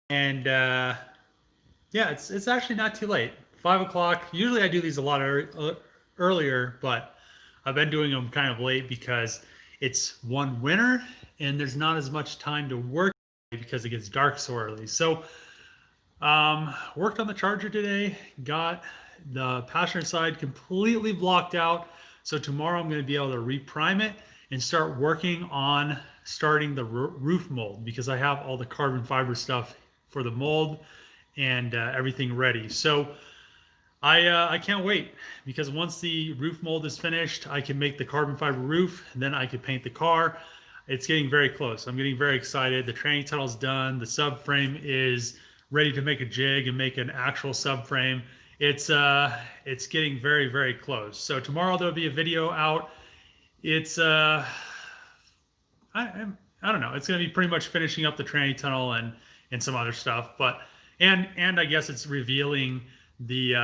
And yeah, it's actually not too late. 5 o'clock. Usually I do these a lot earlier, but I've been doing them kind of late because it's one winter and there's not as much time to work because it gets dark so early. So worked on the Charger today. Got the passenger side completely blocked out. So tomorrow I'm going to be able to reprime it and start working on starting the roof mold because I have all the carbon fiber stuff for the mold and everything ready. So I can't wait because once the roof mold is finished, I can make the carbon fiber roof. And then I can paint the car. It's getting very close. I'm getting very excited. The tranny tunnel's done. The subframe is ready to make a jig and make an actual subframe. It's getting very close. So tomorrow there'll be a video out. It's I don't know. It's going to be pretty much finishing up the tranny tunnel and some other stuff, but and I guess it's revealing the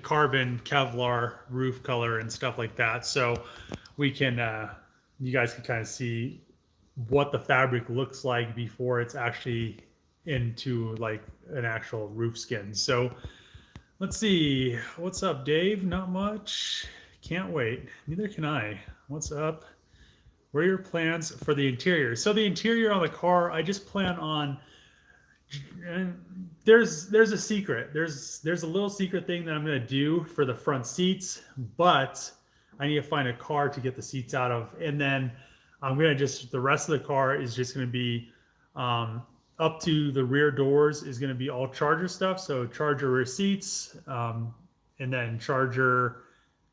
carbon Kevlar roof color and stuff like that. So we can you guys can kind of see what the fabric looks like before it's actually into like an actual roof skin. So let's see. What's up, Dave? Not much. Can't wait. Neither can I. What's up? What are your plans for the interior? So the interior on the car, I just plan on. There's a secret. There's a little secret thing that I'm gonna do for the front seats, but I need to find a car to get the seats out of, and then I'm gonna just the rest of the car is just gonna be up to the rear doors is gonna be all Charger stuff. So Charger rear seats, and then Charger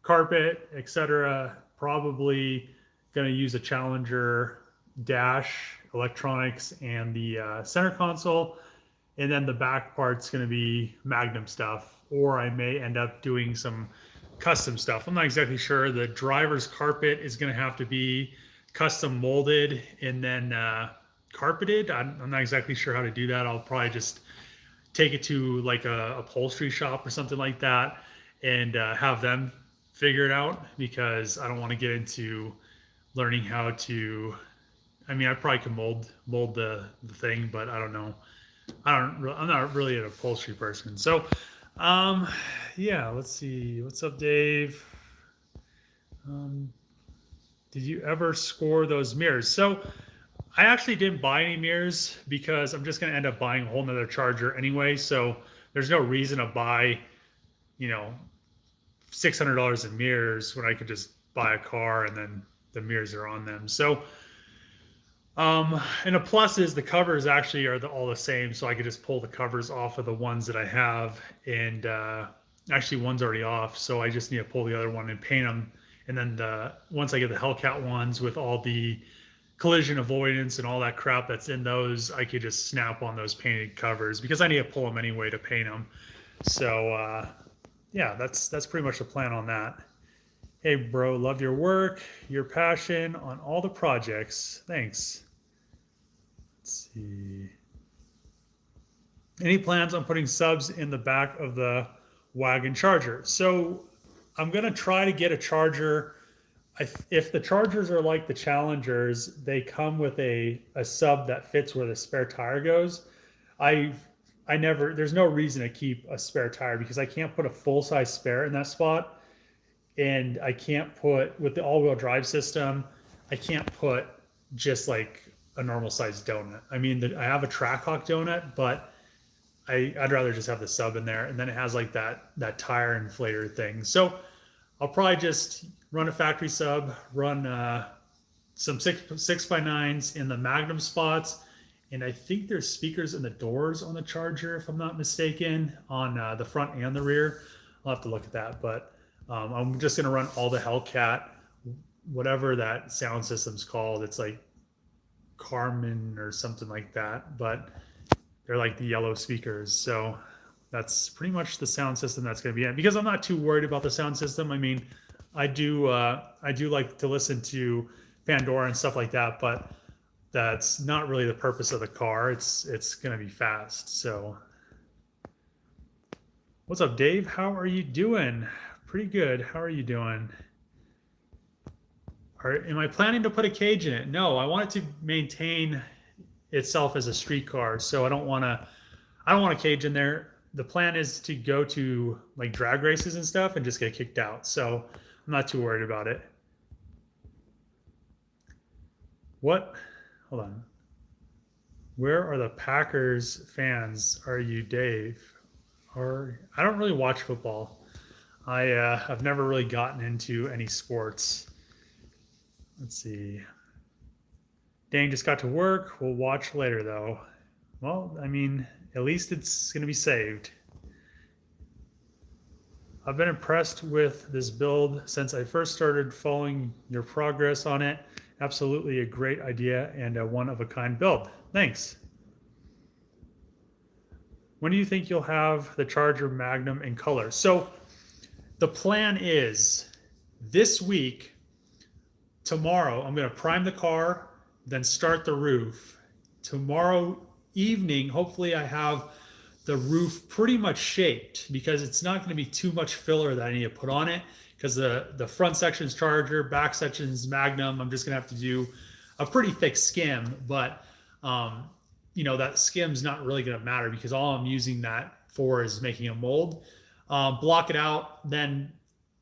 carpet, etc. Probably going to use a Challenger dash, electronics, and the center console. And then the back part's going to be Magnum stuff, or I may end up doing some custom stuff. I'm not exactly sure. The driver's carpet is going to have to be custom molded and then carpeted. I'm not exactly sure how to do that. I'll probably just take it to like a upholstery shop or something like that and have them figure it out because I don't want to get into learning how to. I mean, I probably can mold the thing, but I don't know. I'm not really an upholstery person. So, yeah. Let's see. What's up, Dave? Um, did you ever score those mirrors? So, I actually didn't buy any mirrors because I'm just going to end up buying a whole nother Charger anyway. So there's no reason to buy, you know, $600 in mirrors when I could just buy a car and then the mirrors are on them. So, and a plus is the covers actually are all the same, so I could just pull the covers off of the ones that I have, and actually one's already off, so I just need to pull the other one and paint them. And then once I get the Hellcat ones with all the collision avoidance and all that crap that's in those, I could just snap on those painted covers because I need to pull them anyway to paint them. So yeah, that's pretty much the plan on that. Hey, bro, love your work, your passion on all the projects. Thanks. Let's see. Any plans on putting subs in the back of the Wagon Charger? So I'm going to try to get a Charger. If the Chargers are like the Challengers, they come with a sub that fits where the spare tire goes. There's no reason to keep a spare tire because I can't put a full-size spare in that spot. And I can't put, with the all-wheel drive system, I can't put just like a normal sized donut. I mean, I have a Trackhawk donut, but I'd rather just have the sub in there. And then it has like that tire inflator thing. So I'll probably just run a factory sub, run some 6x9s in the Magnum spots. And I think there's speakers in the doors on the Charger, if I'm not mistaken, on the front and the rear. I'll have to look at that, but I'm just going to run all the Hellcat, whatever that sound system's called. It's like Carmen or something like that, but they're like the yellow speakers. So that's pretty much the sound system that's going to be in. Because I'm not too worried about the sound system. I mean, I do like to listen to Pandora and stuff like that, but that's not really the purpose of the car. It's going to be fast. So what's up, Dave? How are you doing? Pretty good. How are you doing? Am I planning to put a cage in it? No, I want it to maintain itself as a street car. So I don't want to I don't want a cage in there. The plan is to go to like drag races and stuff and just get kicked out. So I'm not too worried about it. What? Hold on. Where are the Packers fans? Are you, Dave? Or I don't really watch football. I've never really gotten into any sports. Let's see. Dang just got to work. We'll watch later though. Well, I mean, at least it's going to be saved. I've been impressed with this build since I first started following your progress on it. Absolutely a great idea and a one-of-a-kind build. Thanks. When do you think you'll have the Charger Magnum in color? So the plan is this week, tomorrow, I'm going to prime the car, then start the roof. Tomorrow evening, hopefully I have the roof pretty much shaped because it's not going to be too much filler that I need to put on it because the front section's Charger, back section's Magnum. I'm just going to have to do a pretty thick skim, but that skim's not really going to matter because all I'm using that for is making a mold. Block it out. Then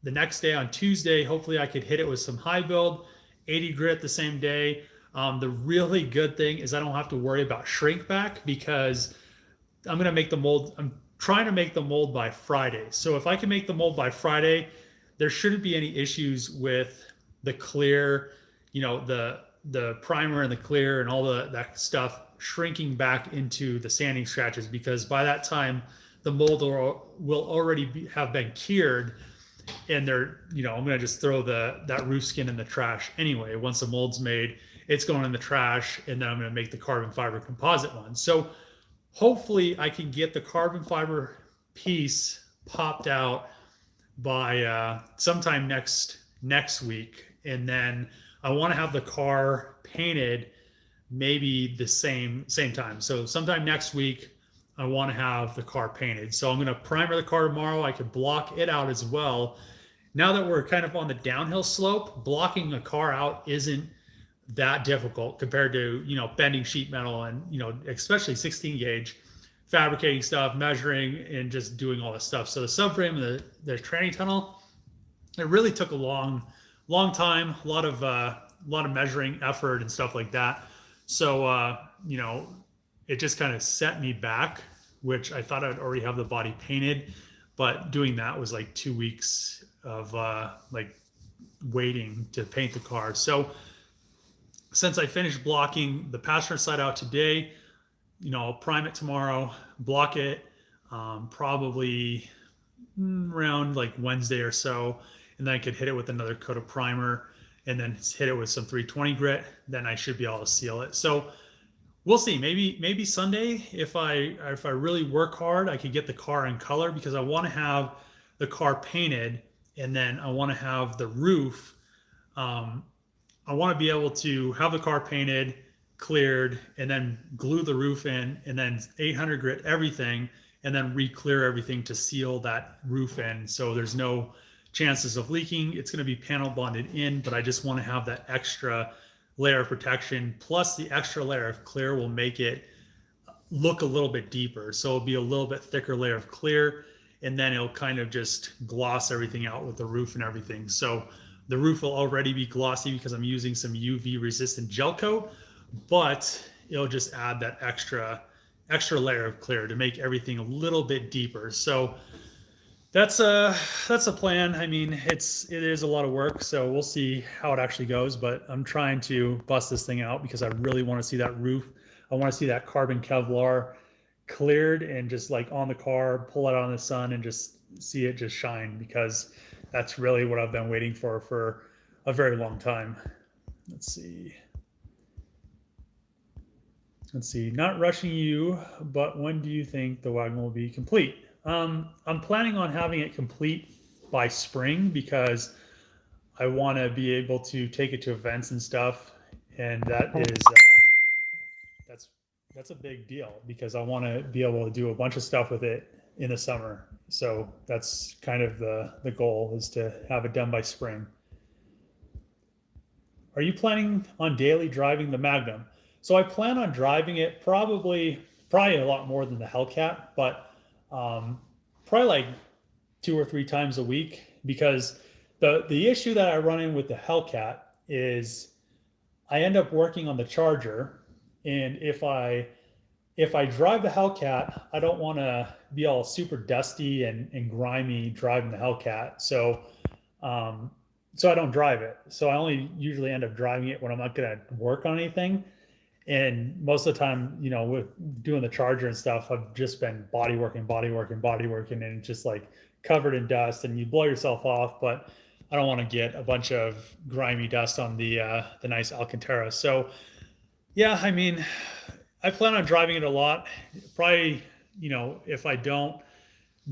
the next day on Tuesday, hopefully I could hit it with some high build, 80 grit the same day. The really good thing is I don't have to worry about shrink back because I'm going to make the mold. I'm trying to make the mold by Friday. So if I can make the mold by Friday, there shouldn't be any issues with the clear, the primer and the clear and all that stuff shrinking back into the sanding scratches because by that time the mold will already have been cured and I'm going to just throw that roof skin in the trash anyway. Once the mold's made, it's going in the trash and then I'm going to make the carbon fiber composite one. So hopefully I can get the carbon fiber piece popped out by sometime next week. And then I want to have the car painted maybe the same time. So sometime next week, I want to have the car painted. So I'm going to primer the car tomorrow. I could block it out as well. Now that we're kind of on the downhill slope, blocking a car out isn't that difficult compared to, bending sheet metal and, especially 16 gauge, fabricating stuff, measuring, and just doing all this stuff. So the subframe and the tranny tunnel, it really took a long time, a lot of measuring effort and stuff like that. So, it just kind of set me back, which I thought I'd already have the body painted, but doing that was like 2 weeks of waiting to paint the car. So since I finished blocking the passenger side out today, I'll prime it tomorrow, block it probably around like Wednesday or so, and then I could hit it with another coat of primer and then hit it with some 320 grit. Then I should be able to seal it. So we'll see. Maybe Sunday, if I really work hard, I could get the car in color because I want to have the car painted and then I want to have the roof. I want to be able to have the car painted, cleared, and then glue the roof in, and then 800 grit everything, and then re-clear everything to seal that roof in. So there's no chances of leaking. It's going to be panel bonded in, but I just want to have that extra layer of protection. Plus the extra layer of clear will make it look a little bit deeper. So it'll be a little bit thicker layer of clear, and then it'll kind of just gloss everything out with the roof and everything. So the roof will already be glossy because I'm using some UV resistant gel coat, but it'll just add that extra layer of clear to make everything a little bit deeper. So that's a plan. I mean, it is a lot of work, so we'll see how it actually goes, but I'm trying to bust this thing out because I really want to see that roof. I want to see that carbon Kevlar cleared and just like on the car, pull it out in the sun and just see it just shine, because that's really what I've been waiting for a very long time. Let's see. Not rushing you, but when do you think the wagon will be complete? I'm planning on having it complete by spring because I want to be able to take it to events and stuff, and that is that's a big deal because I want to be able to do a bunch of stuff with it in the summer. So that's kind of the goal, is to have it done by spring. Are you planning on daily driving the Magnum? So I plan on driving it probably probably a lot more than the Hellcat, but probably like 2 or 3 times a week, because the issue that I run in with the Hellcat is I end up working on the Charger, and if I drive the Hellcat, I don't want to be all super dusty and grimy driving the Hellcat. So I don't drive it. So I only usually end up driving it when I'm not going to work on anything. And most of the time, with doing the Charger and stuff, I've just been body working, and it's just like covered in dust, and you blow yourself off. But I don't want to get a bunch of grimy dust on the nice Alcantara. So yeah, I mean, I plan on driving it a lot. Probably, if I don't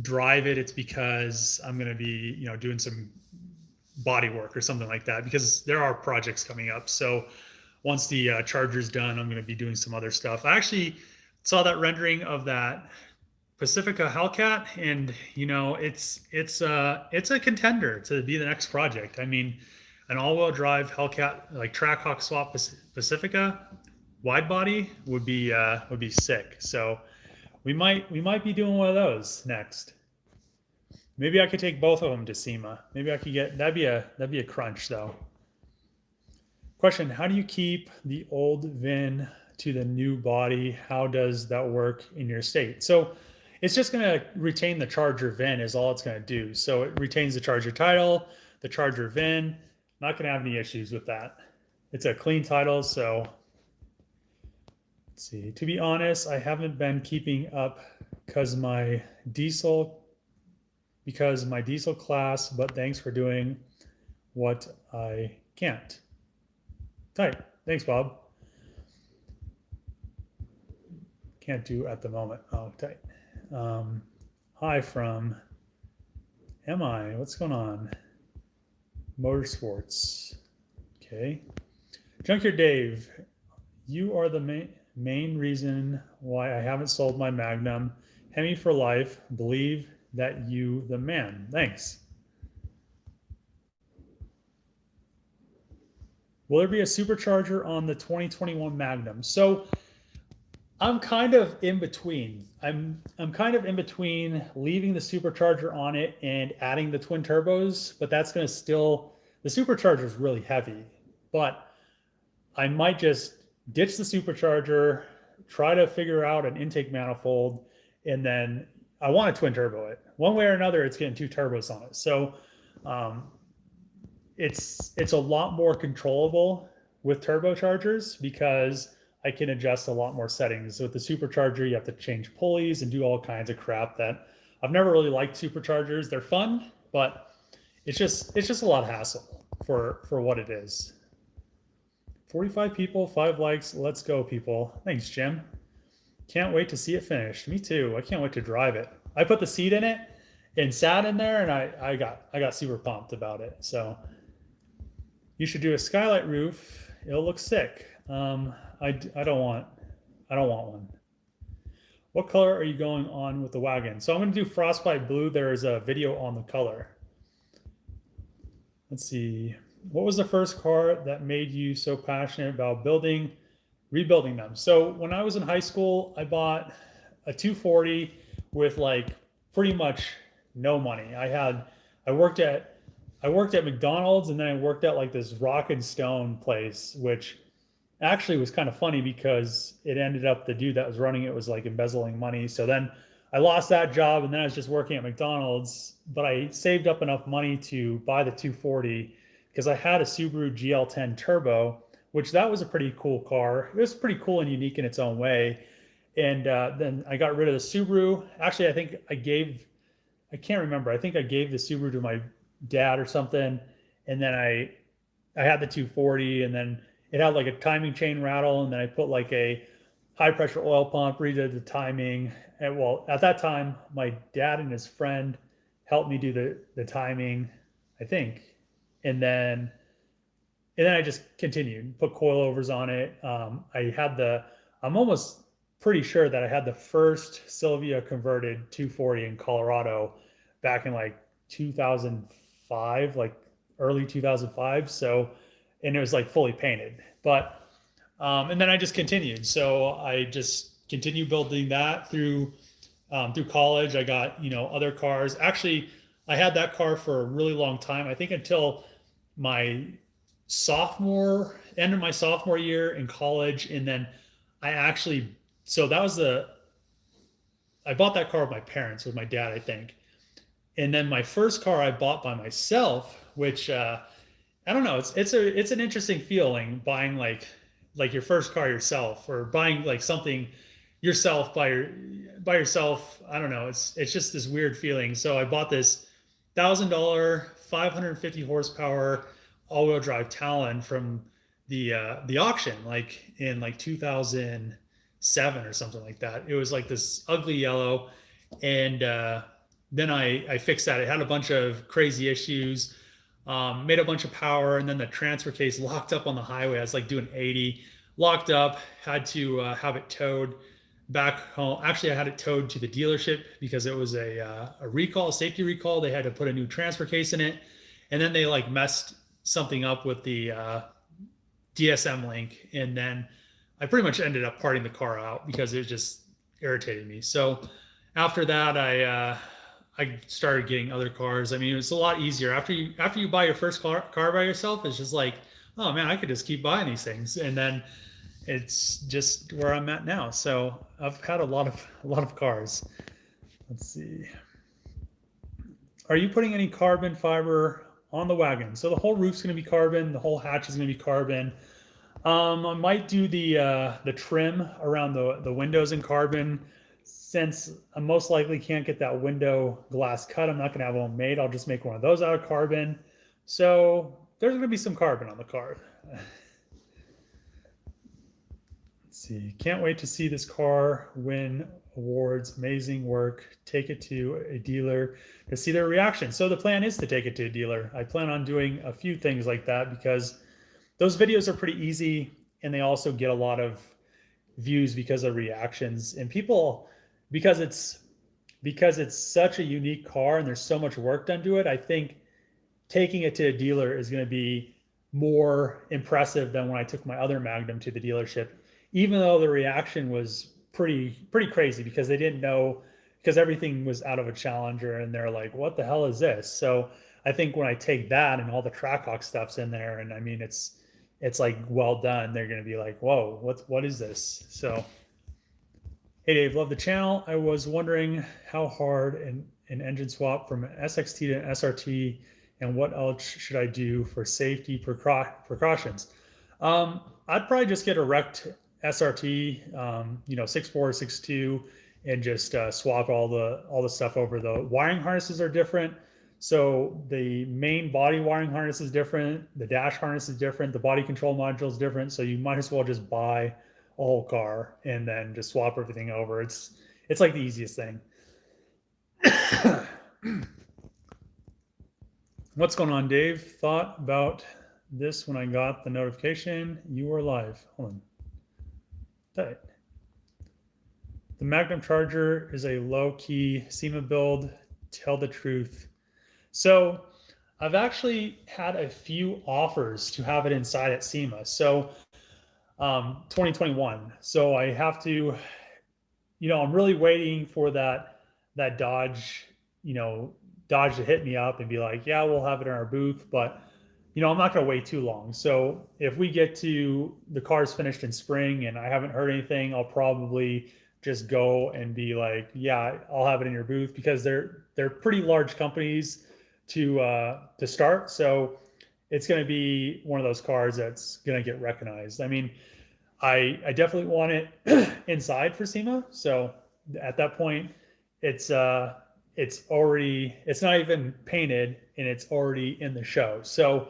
drive it, it's because I'm going to be, doing some body work or something like that, because there are projects coming up. So once the Charger's done, I'm going to be doing some other stuff. I actually saw that rendering of that Pacifica Hellcat, and it's a contender to be the next project. I mean, an all-wheel drive Hellcat, like Trackhawk swap Pacifica wide body would be sick. So we might be doing one of those next. Maybe I could take both of them to SEMA. Maybe I could get that'd be a crunch though. Question: how do you keep the old VIN to the new body? How does that work in your state? So it's just going to retain the Charger VIN is all it's going to do. So it retains the Charger title, the Charger VIN. Not going to have any issues with that. It's a clean title. So let's see. To be honest, I haven't been keeping up because my diesel class, but thanks for doing what I can't. Tight. Thanks, Bob. Can't do at the moment. Oh, tight. Hi from MI. What's going on? Motorsports. Okay. Junkyard Dave, you are the main reason why I haven't sold my Magnum. Hemi for life. Believe that you the man. Thanks. Will there be a supercharger on the 2021 Magnum? So I'm kind of in between. I'm kind of in between leaving the supercharger on it and adding the twin turbos, but that's going to still, the supercharger is really heavy, but I might just ditch the supercharger, try to figure out an intake manifold, and then I want to twin turbo it. One way or another, it's getting 2 turbos on it. So it's a lot more controllable with turbochargers because I can adjust a lot more settings. With the supercharger, you have to change pulleys and do all kinds of crap that I've never really liked. Superchargers, they're fun, but it's just a lot of hassle for what it is. 45 people, 5 likes. Let's go, people. Thanks, Jim. Can't wait to see it finished. Me too. I can't wait to drive it. I put the seat in it and sat in there, and I got super pumped about it. So you should do a skylight roof. It'll look sick. I don't want one. What color are you going on with the Wagon? So I'm going to do Frostbite Blue. There is a video on the color. Let's see. What was the first car that made you so passionate about rebuilding them? So when I was in high school, I bought a 240 with like pretty much no money. I worked at McDonald's, and then I worked at like this Rock and Stone place, which actually was kind of funny because it ended up the dude that was running it was like embezzling money. So then I lost that job, and then I was just working at McDonald's, but I saved up enough money to buy the 240 because I had a Subaru GL10 Turbo, which that was a pretty cool car. It was pretty cool and unique in its own way. And then I got rid of the Subaru. Actually, I can't remember. I think I gave the Subaru to my dad or something. And then I had the 240, and then it had like a timing chain rattle, and then I put like a high pressure oil pump, redid the timing. And well, at that time, my dad and his friend helped me do the timing, I think. And then I just continued, put coilovers on it. I'm almost pretty sure that I had the first Sylvia converted 240 in Colorado back in like 2005, like early 2005. So, and it was like fully painted, but, and then I just continued. So I just continue building that through college. I got, other cars. Actually, I had that car for a really long time. I think until my end of my sophomore year in college. And then so that was I bought that car with my parents, with my dad, I think. And then my first car I bought by myself, which, I don't know. It's an interesting feeling buying like your first car yourself, or buying like something yourself by yourself. I don't know. It's just this weird feeling. So I bought this $1,000 550 horsepower all-wheel drive Talon from the auction, like in like 2007 or something like that. It was like this ugly yellow, and then I fixed that. It had a bunch of crazy issues. Made a bunch of power, and then the transfer case locked up on the highway. I was like doing 80, locked up, had to have it towed back home. Actually, I had it towed to the dealership because it was a safety recall. They had to put a new transfer case in it, and then they like messed something up with the DSM link, and then I pretty much ended up parting the car out because it just irritated me. So after that, I started getting other cars. I mean, it's a lot easier after you buy your first car by yourself. It's just like, oh man, I could just keep buying these things, and then it's just where I'm at now. So I've had a lot of cars. Let's see. Are you putting any carbon fiber on the wagon? So the whole roof's going to be carbon. The whole hatch is going to be carbon. I might do the trim around the windows in carbon. Since I most likely can't get that window glass cut, I'm not going to have one made. I'll just make one of those out of carbon. So there's going to be some carbon on the car. Let's see. Can't wait to see this car win awards. Amazing work. Take it to a dealer to see their reaction. So the plan is to take it to a dealer. I plan on doing a few things like that because those videos are pretty easy, and they also get a lot of views because of reactions, and people, because it's such a unique car and there's so much work done to it. I think taking it to a dealer is going to be more impressive than when I took my other Magnum to the dealership, even though the reaction was pretty crazy because they didn't know, because everything was out of a Challenger, and they're like, what the hell is this? So I think when I take that and all the Trackhawk stuff's in there, and I mean, it's like well done, they're going to be like, whoa, what is this? So, hey Dave, love the channel. I was wondering how hard an engine swap from an SXT to an SRT, and what else should I do for safety precautions? I'd probably just get a wrecked SRT, 6.4, 6.2, and just swap all the stuff over. The wiring harnesses are different. So the main body wiring harness is different. The dash harness is different. The body control module is different. So you might as well just buy a whole car and then just swap everything over. It's like the easiest thing. What's going on, Dave? Thought about this when I got the notification you were live. Hold on. Tight. The Magnum Charger is a low-key SEMA build. Tell the truth. So I've actually had a few offers to have it inside at SEMA. So 2021. So I have to, I'm really waiting for that Dodge, Dodge to hit me up and be like, yeah, we'll have it in our booth, but I'm not going to wait too long. So if we get to the car's finished in spring and I haven't heard anything, I'll probably just go and be like, yeah, I'll have it in your booth, because they're pretty large companies to start. So it's going to be one of those cars that's going to get recognized. I mean, I definitely want it inside for SEMA. So at that point, it's not even painted and it's already in the show. So,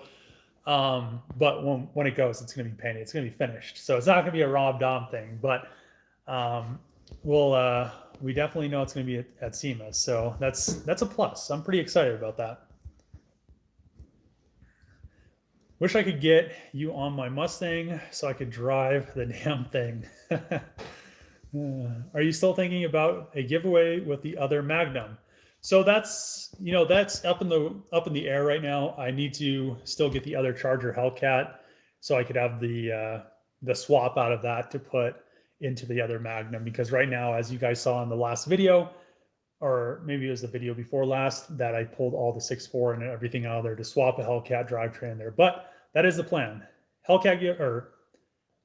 but when it goes, it's going to be painted, it's going to be finished. So it's not going to be a Rob Dom thing, but we definitely know it's going to be at SEMA. So that's a plus. I'm pretty excited about that. Wish I could get you on my Mustang so I could drive the damn thing. Are you still thinking about a giveaway with the other Magnum? So that's up in the air right now. I need to still get the other Charger Hellcat so I could have the swap out of that to put into the other Magnum, because right now, as you guys saw in the last video, or maybe it was the video before last, that I pulled all the 6.4 and everything out of there to swap a Hellcat drivetrain there. But that is the plan. Hellcat or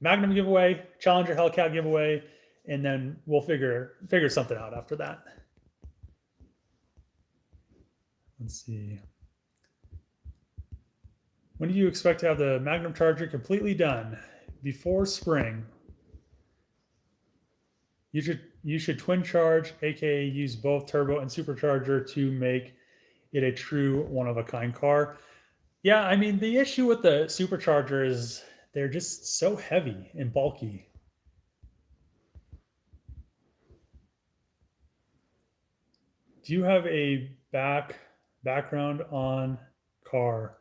Magnum giveaway, Challenger Hellcat giveaway, and then we'll figure something out after that. Let's see. When do you expect to have the Magnum Charger completely done? Before spring. You should twin charge, aka use both turbo and supercharger to make it a true one-of-a-kind car. Yeah, I mean, the issue with the supercharger is they're just so heavy and bulky. Do you have a background on car?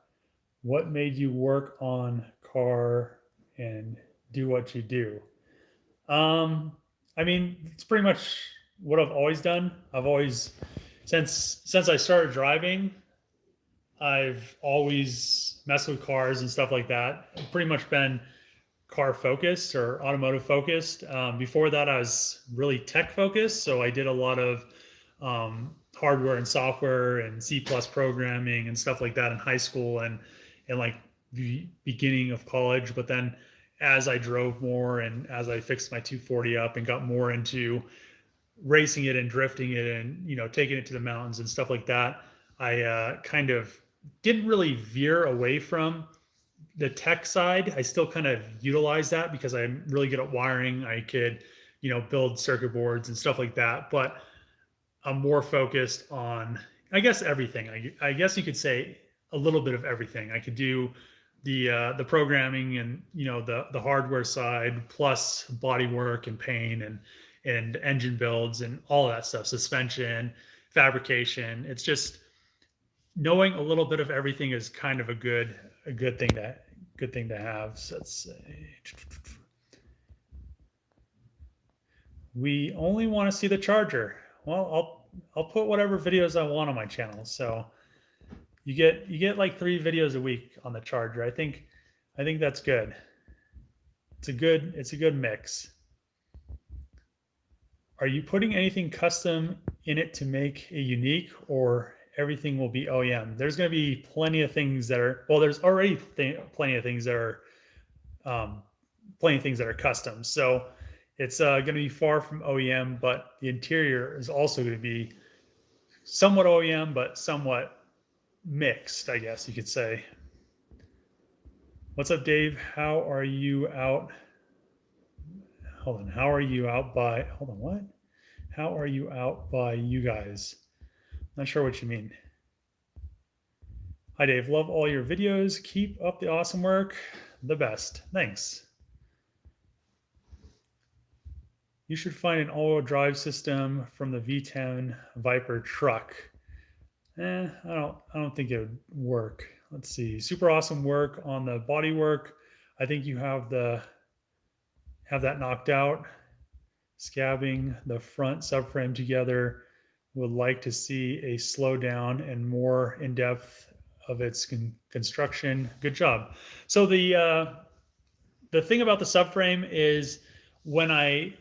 What made you work on car and do what you do? I mean, it's pretty much what I've always done. I've always, since I started driving, I've always messed with cars and stuff like that. I've pretty much been car focused or automotive focused. Before that, I was really tech focused. So I did a lot of hardware and software and C+ programming and stuff like that in high school and like the beginning of college. But then as I drove more and as I fixed my 240 up and got more into racing it and drifting it and, taking it to the mountains and stuff like that, I kind of didn't really veer away from the tech side. I still kind of utilize that because I'm really good at wiring. I could, build circuit boards and stuff like that, but I'm more focused on, I guess, everything. I guess you could say a little bit of everything. I could do the programming and the hardware side, plus body work and paint and engine builds and all of that stuff, suspension, fabrication. It's just knowing a little bit of everything is kind of a good thing to have. So let's say we only want to see the Charger. Well, I'll put whatever videos I want on my channel. So you get like 3 videos a week on the Charger. I think that's good. It's a good mix. Are you putting anything custom in it to make a unique, or everything will be OEM? There's going to be plenty of things that are, well, there's already plenty of things that are custom. So it's going to be far from OEM, but the interior is also going to be somewhat OEM, but somewhat mixed, I guess you could say. What's up, Dave? How are you out? Hold on. How are you out by? Hold on. What? How are you out by you guys? Not sure what you mean. Hi, Dave. Love all your videos. Keep up the awesome work. The best. Thanks. You should find an all-wheel drive system from the V10 Viper truck. I don't think it would work. Let's see. Super awesome work on the body work. I think you have that knocked out. Scabbing the front subframe together. Would like to see a slowdown and more in depth of its construction. Good job. So the thing about the subframe is when I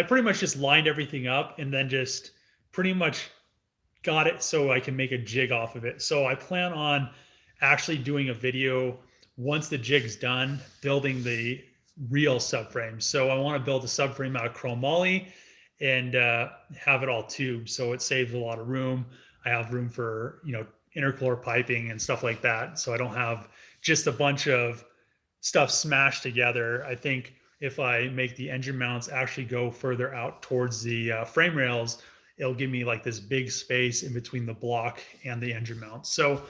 pretty much just lined everything up and then just pretty much got it so I can make a jig off of it. So I plan on actually doing a video once the jig's done, building the real subframe. So I want to build a subframe out of chromoly and have it all tubed, so it saves a lot of room. I have room for intercooler piping and stuff like that, so I don't have just a bunch of stuff smashed together. I think if I make the engine mounts actually go further out towards the frame rails, it'll give me like this big space in between the block and the engine mount. So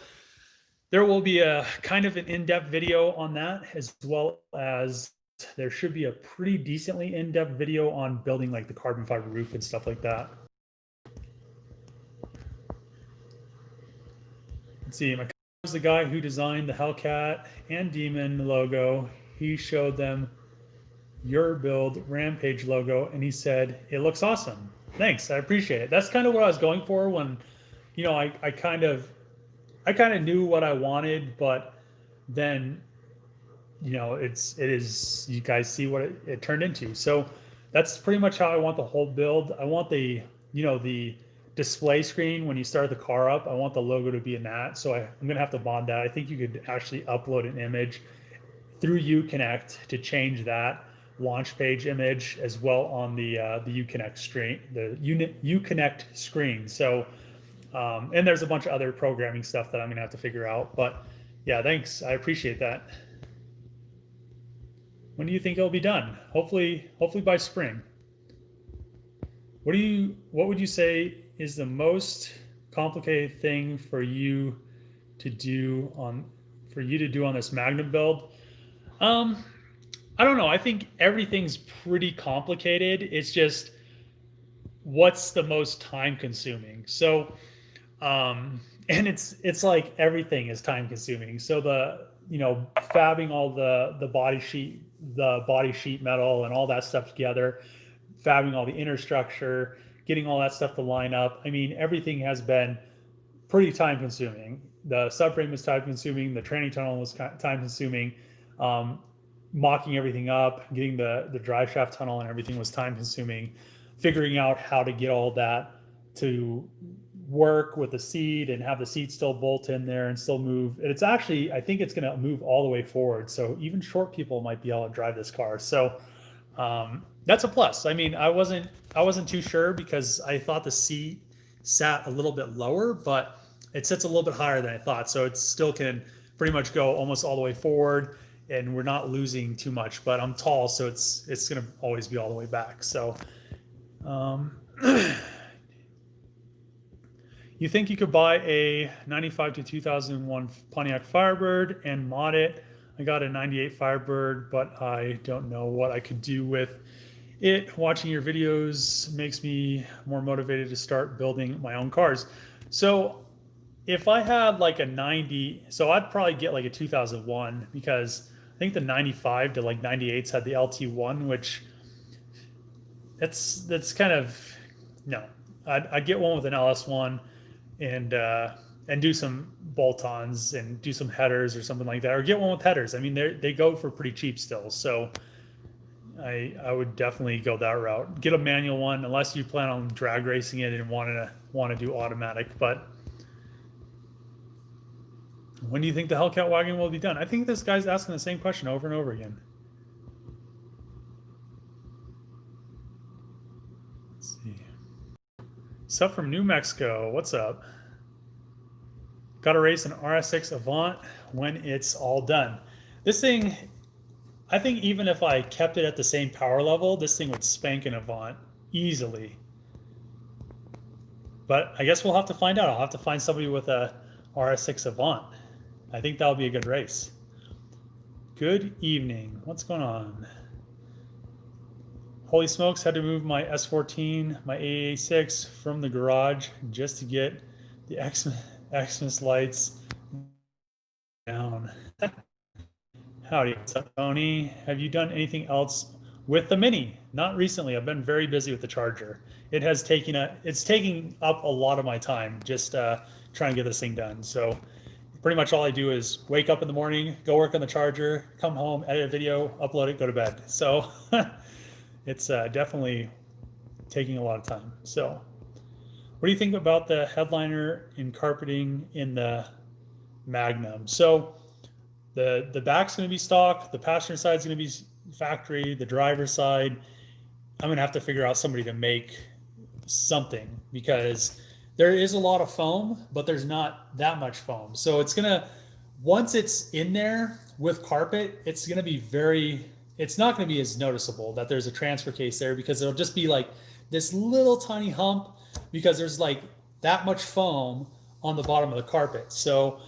there will be a kind of an in-depth video on that, as well as there should be a pretty decently in-depth video on building like the carbon fiber roof and stuff like that. Let's see, my cousin was the guy who designed the Hellcat and Demon logo. He showed them your build Rampage logo and he said, it looks awesome. Thanks, I appreciate it. That's kind of what I was going for when, I kind of knew what I wanted, but then, it is, you guys see what it turned into. So that's pretty much how I want the whole build. I want the, the display screen when you start the car up. I want the logo to be in that. So I'm going to have to mod that. I think you could actually upload an image through Uconnect to change that launch page image as well on the Uconnect screen, the Uconnect screen. So, and there's a bunch of other programming stuff that I'm going to have to figure out. But yeah, thanks. I appreciate that. When do you think it'll be done? Hopefully by spring. What would you say is the most complicated thing for you to do on this Magnum build? I don't know. I think everything's pretty complicated. It's just what's the most time consuming. So, and it's like everything is time consuming. So fabbing all the body sheet metal and all that stuff together, fabbing all the inner structure, getting all that stuff to line up. I mean, everything has been pretty time consuming. The subframe was time consuming. The training tunnel was time consuming. Mocking everything up, getting the drive shaft tunnel and everything was time consuming. Figuring out how to get all that to work with the seat and have the seat still bolt in there and still move. It's actually, I think it's going to move all the way forward. So even short people might be able to drive this car. So that's a plus. I mean, I wasn't too sure because I thought the seat sat a little bit lower, but it sits a little bit higher than I thought. So it still can pretty much go almost all the way forward and we're not losing too much, but I'm tall. So it's going to always be all the way back. So, you think you could buy a 95 to 2001 Pontiac Firebird and mod it? I got a 98 Firebird, but I don't know what I could do with it. Watching your videos makes me more motivated to start building my own cars. So if I had like a 90, so I'd probably get like a 2001 because I think the 95 to like 98s had the LT1, which that's kind of, no, I'd get one with an LS1 and do some bolt-ons and do some headers or something like that, or get one with headers. I mean, they go for pretty cheap still. So I would definitely go that route. Get a manual one unless you plan on drag racing it and want to do automatic. But when do you think the Hellcat wagon will be done? I think this guy's asking the same question over and over again. Let's see. Stuff from New Mexico. What's up? Got to race an RS6 Avant when it's all done. This thing, I think even if I kept it at the same power level, this thing would spank an Avant easily. But I guess we'll have to find out. I'll have to find somebody with a RS6 Avant. I think that'll be a good race. Good evening. What's going on? Holy smokes, had to move my S14, my AA6 from the garage just to get the Xmas lights down. Howdy, what's up, Tony? Have you done anything else with the Mini? Not recently. I've been very busy with the Charger. It's taking up a lot of my time just trying to get this thing done. So pretty much all I do is wake up in the morning, go work on the Charger, come home, edit a video, upload it, go to bed. So it's definitely taking a lot of time. So what do you think about the headliner and carpeting in the Magnum? So the back's going to be stock, the passenger side's going to be factory, the driver's side, I'm going to have to figure out somebody to make something because there is a lot of foam, but there's not that much foam. So it's going to, once it's in there with carpet, it's going to be it's not going to be as noticeable that there's a transfer case there because it'll just be like this little tiny hump because there's like that much foam on the bottom of the carpet. So,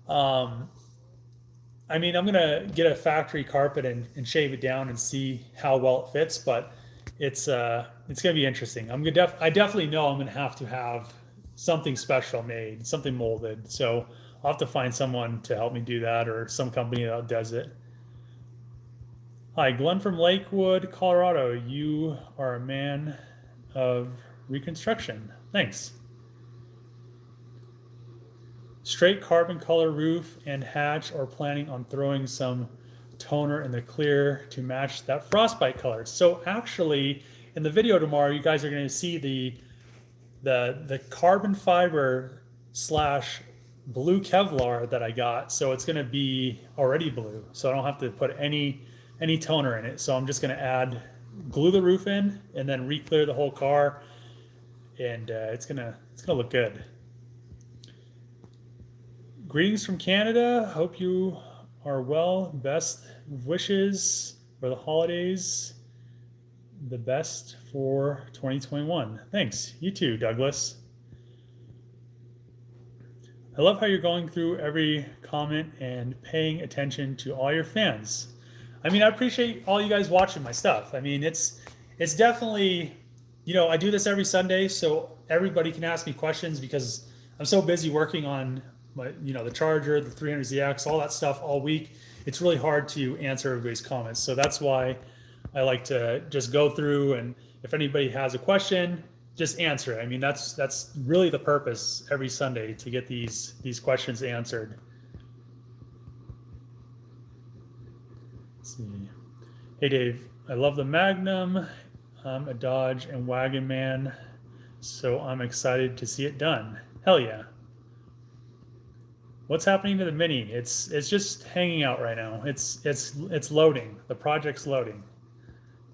I mean, I'm going to get a factory carpet and shave it down and see how well it fits, but it's going to be interesting. I definitely know I'm going to have something special made, something molded. So I'll have to find someone to help me do that or some company that does it. Hi, Glenn from Lakewood, Colorado. You are a man of reconstruction. Thanks. Straight carbon color roof and hatch, or planning on throwing some toner in the clear to match that frostbite color. So actually, in the video tomorrow, you guys are going to see the carbon fiber slash blue Kevlar that I got. So it's going to be already blue, so I don't have to put any toner in it. So I'm just going to glue the roof in and then re-clear the whole car, and it's gonna look good. Greetings from Canada. Hope you are well. Best wishes for the holidays. The best for 2021. Thanks. You too, Douglas. I love how you're going through every comment and paying attention to all your fans. I mean, I appreciate all you guys watching my stuff. I mean, it's definitely, you know, I do this every Sunday so everybody can ask me questions, because I'm so busy working on my, you know, the Charger, the 300ZX, all that stuff all week. It's really hard to answer everybody's comments. So that's why I like to just go through, and if anybody has a question, just answer it. I mean, that's really the purpose every Sunday, to get these questions answered. Let's see. Hey Dave, I love the Magnum. I'm a Dodge and Wagon man, so I'm excited to see it done. Hell yeah. What's happening to the Mini? It's just hanging out right now. It's loading. The project's loading.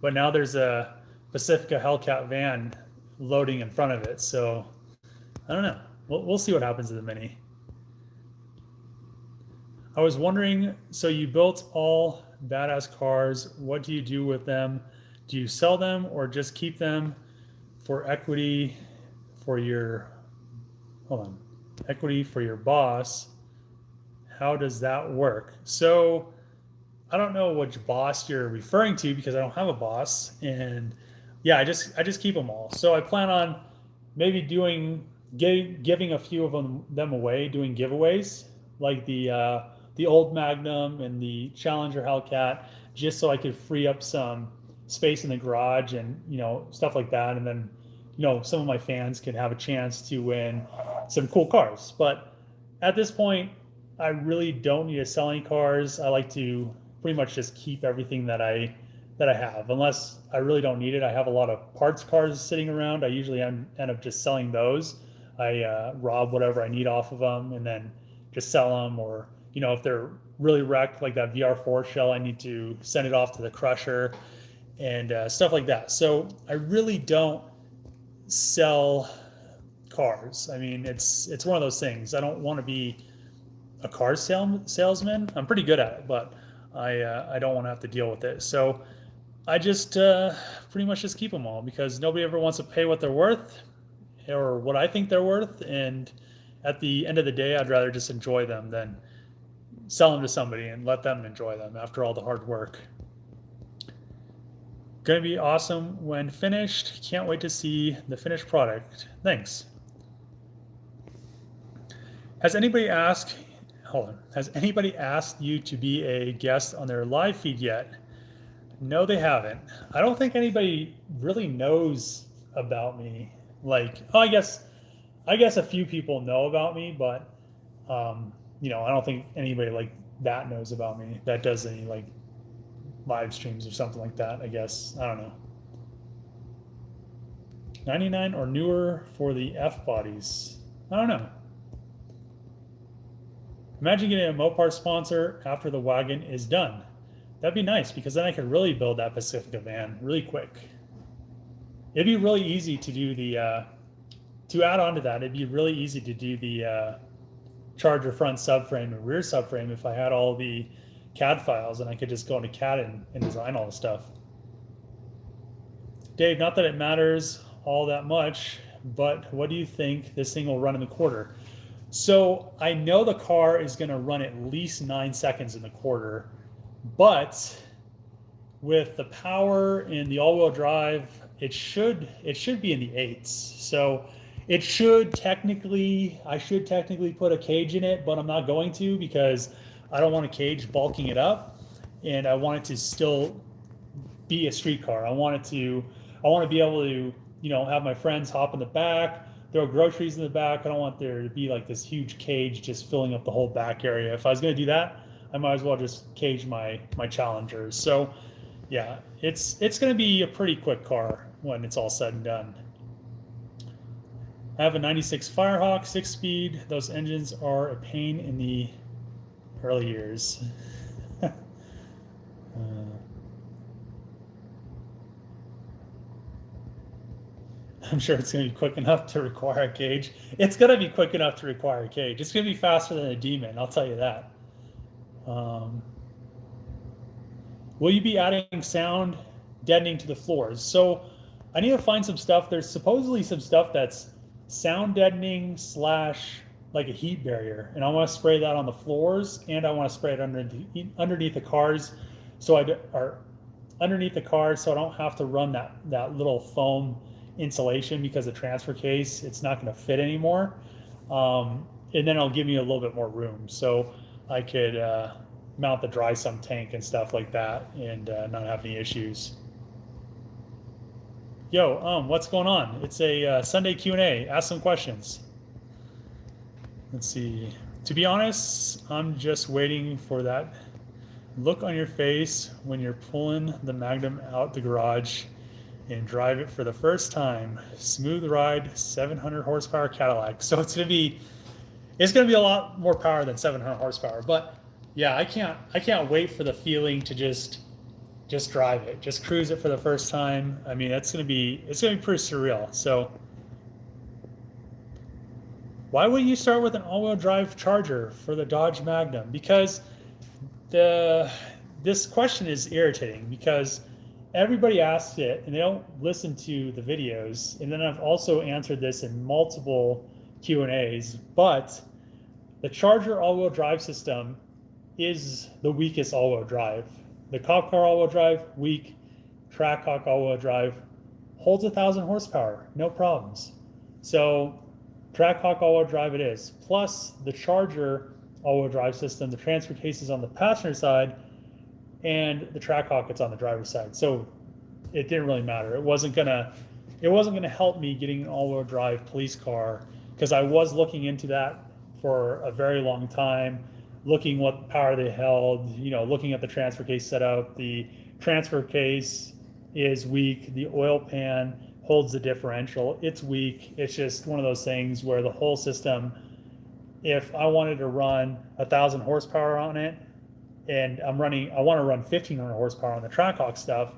But now there's a Pacifica Hellcat van loading in front of it. So I don't know. We'll see what happens to the Mini. I was wondering, so you built all badass cars. What do you do with them? Do you sell them or just keep them for equity for your, equity for your boss? How does that work? So I don't know which boss you're referring to, because I don't have a boss. And yeah, I just keep them all. So I plan on maybe giving a few of them away, doing giveaways, like the old Magnum and the Challenger Hellcat, just so I could free up some space in the garage and, you know, stuff like that. And then, you know, some of my fans can have a chance to win some cool cars. But at this point, I really don't need to sell any cars. I like to pretty much just keep everything that I have, unless I really don't need it. I have a lot of parts cars sitting around. I usually end up just selling those. I rob whatever I need off of them and then just sell them. Or, you know, if they're really wrecked, like that VR4 shell, I need to send it off to the crusher and stuff like that. So I really don't sell cars. I mean, it's one of those things. I don't want to be a car salesman. I'm pretty good at it, but I don't want to have to deal with it. So I just pretty much just keep them all, because nobody ever wants to pay what they're worth or what I think they're worth. And at the end of the day, I'd rather just enjoy them than sell them to somebody and let them enjoy them after all the hard work. Going to be awesome when finished. Can't wait to see the finished product. Thanks. Has anybody asked you to be a guest on their live feed yet? No, they haven't. I don't think anybody really knows about me. Like, oh, I guess a few people know about me, but you know, I don't think anybody like that knows about me, that does any like live streams or something like that, I guess. I don't know. 99 or newer for the F bodies. I don't know. Imagine getting a Mopar sponsor after the Wagon is done. That'd be nice, because then I could really build that Pacifica van really quick. It'd be really easy to do the, to add on to that, it'd be really easy to do the Charger front subframe and rear subframe if I had all the CAD files and I could just go into CAD and design all the stuff. Dave, not that it matters all that much, but what do you think this thing will run in the quarter? So I know the car is going to run at least 9 seconds in the quarter, but with the power and the all-wheel drive, it should be in the 8s. So I should technically put a cage in it, but I'm not going to, because I don't want a cage bulking it up, and I want it to still be a street car. I want to be able to, you know, have my friends hop in the back, throw groceries in the back. I don't want there to be like this huge cage just filling up the whole back area. If I was going to do that, I might as well just cage my Challengers. So yeah, it's going to be a pretty quick car when it's all said and done. I have a 96 Firehawk 6-speed. Those engines are a pain in the early years. I'm sure it's going to be quick enough to require a cage. It's going to be quick enough to require a cage. It's going to be faster than a Demon, I'll tell you that. Will you be adding sound deadening to the floors? So I need to find some stuff. There's supposedly some stuff that's sound deadening / like a heat barrier, and I want to spray that on the floors, and I want to spray it underneath the cars, so I don't have to run that little foam insulation, because the transfer case, it's not going to fit anymore, and then it'll give me a little bit more room, so I could mount the dry sump tank and stuff like that, and not have any issues. Yo, what's going on? It's a Sunday Q&A. Ask some questions. Let's see. To be honest, I'm just waiting for that look on your face when you're pulling the Magnum out the garage and drive it for the first time. Smooth ride, 700 horsepower Cadillac. So it's gonna be a lot more power than 700 horsepower. But yeah, I can't wait for the feeling to just drive it, just cruise it for the first time. I mean, it's gonna be pretty surreal. So why wouldn't you start with an all-wheel drive Charger for the Dodge Magnum? Because this question is irritating, because everybody asks it and they don't listen to the videos. And then I've also answered this in multiple Q&As, but the Charger all-wheel drive system is the weakest all-wheel drive. The Cop Car all-wheel drive, weak. Trackhawk all-wheel drive holds 1,000 horsepower, no problems. So Trackhawk all-wheel drive it is. Plus the Charger all-wheel drive system, the transfer case is on the passenger side, and the Trackhawk, it's on the driver's side. So it didn't really matter. It wasn't gonna help me getting an all-wheel drive police car, because I was looking into that for a very long time, looking what power they held, looking at the transfer case setup. The transfer case is weak. The oil pan holds the differential. It's weak. It's just one of those things where the whole system, if I wanted to run 1,000 horsepower on it, and I want to run 1,500 horsepower on the Trackhawk stuff,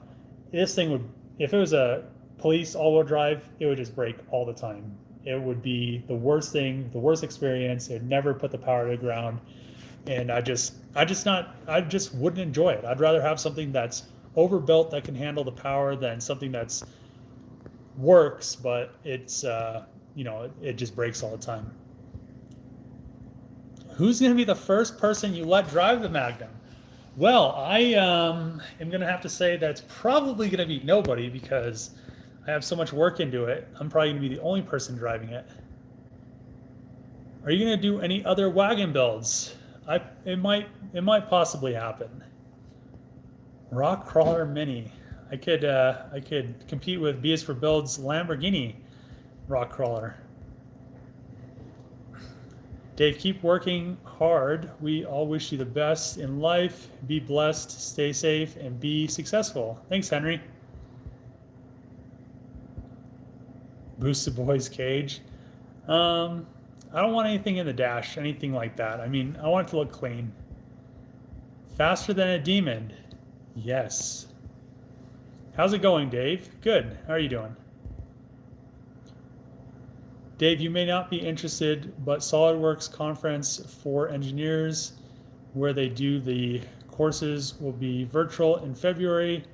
this thing would, if it was a police all-wheel drive, it would just break all the time. It would be the worst thing, the worst experience. It would never put the power to the ground, and I just wouldn't enjoy it. I'd rather have something that's overbuilt that can handle the power than something that's works, but it's it just breaks all the time. Who's going to be the first person you let drive the Magnum? Well, I am going to have to say that's probably going to be nobody, because I have so much work into it. I'm probably going to be the only person driving it. Are you going to do any other wagon builds? It might possibly happen. Rock Crawler Mini. I could compete with B is for Build's Lamborghini Rock Crawler. Dave, keep working hard. We all wish you the best in life. Be blessed, stay safe, and be successful. Thanks, Henry. Boost the boys cage. I don't want anything in the dash, anything like that. I mean, I want it to look clean. Faster than a Demon. Yes. How's it going, Dave? Good. How are you doing? Dave, you may not be interested, but SolidWorks conference for engineers where they do the courses will be virtual in February,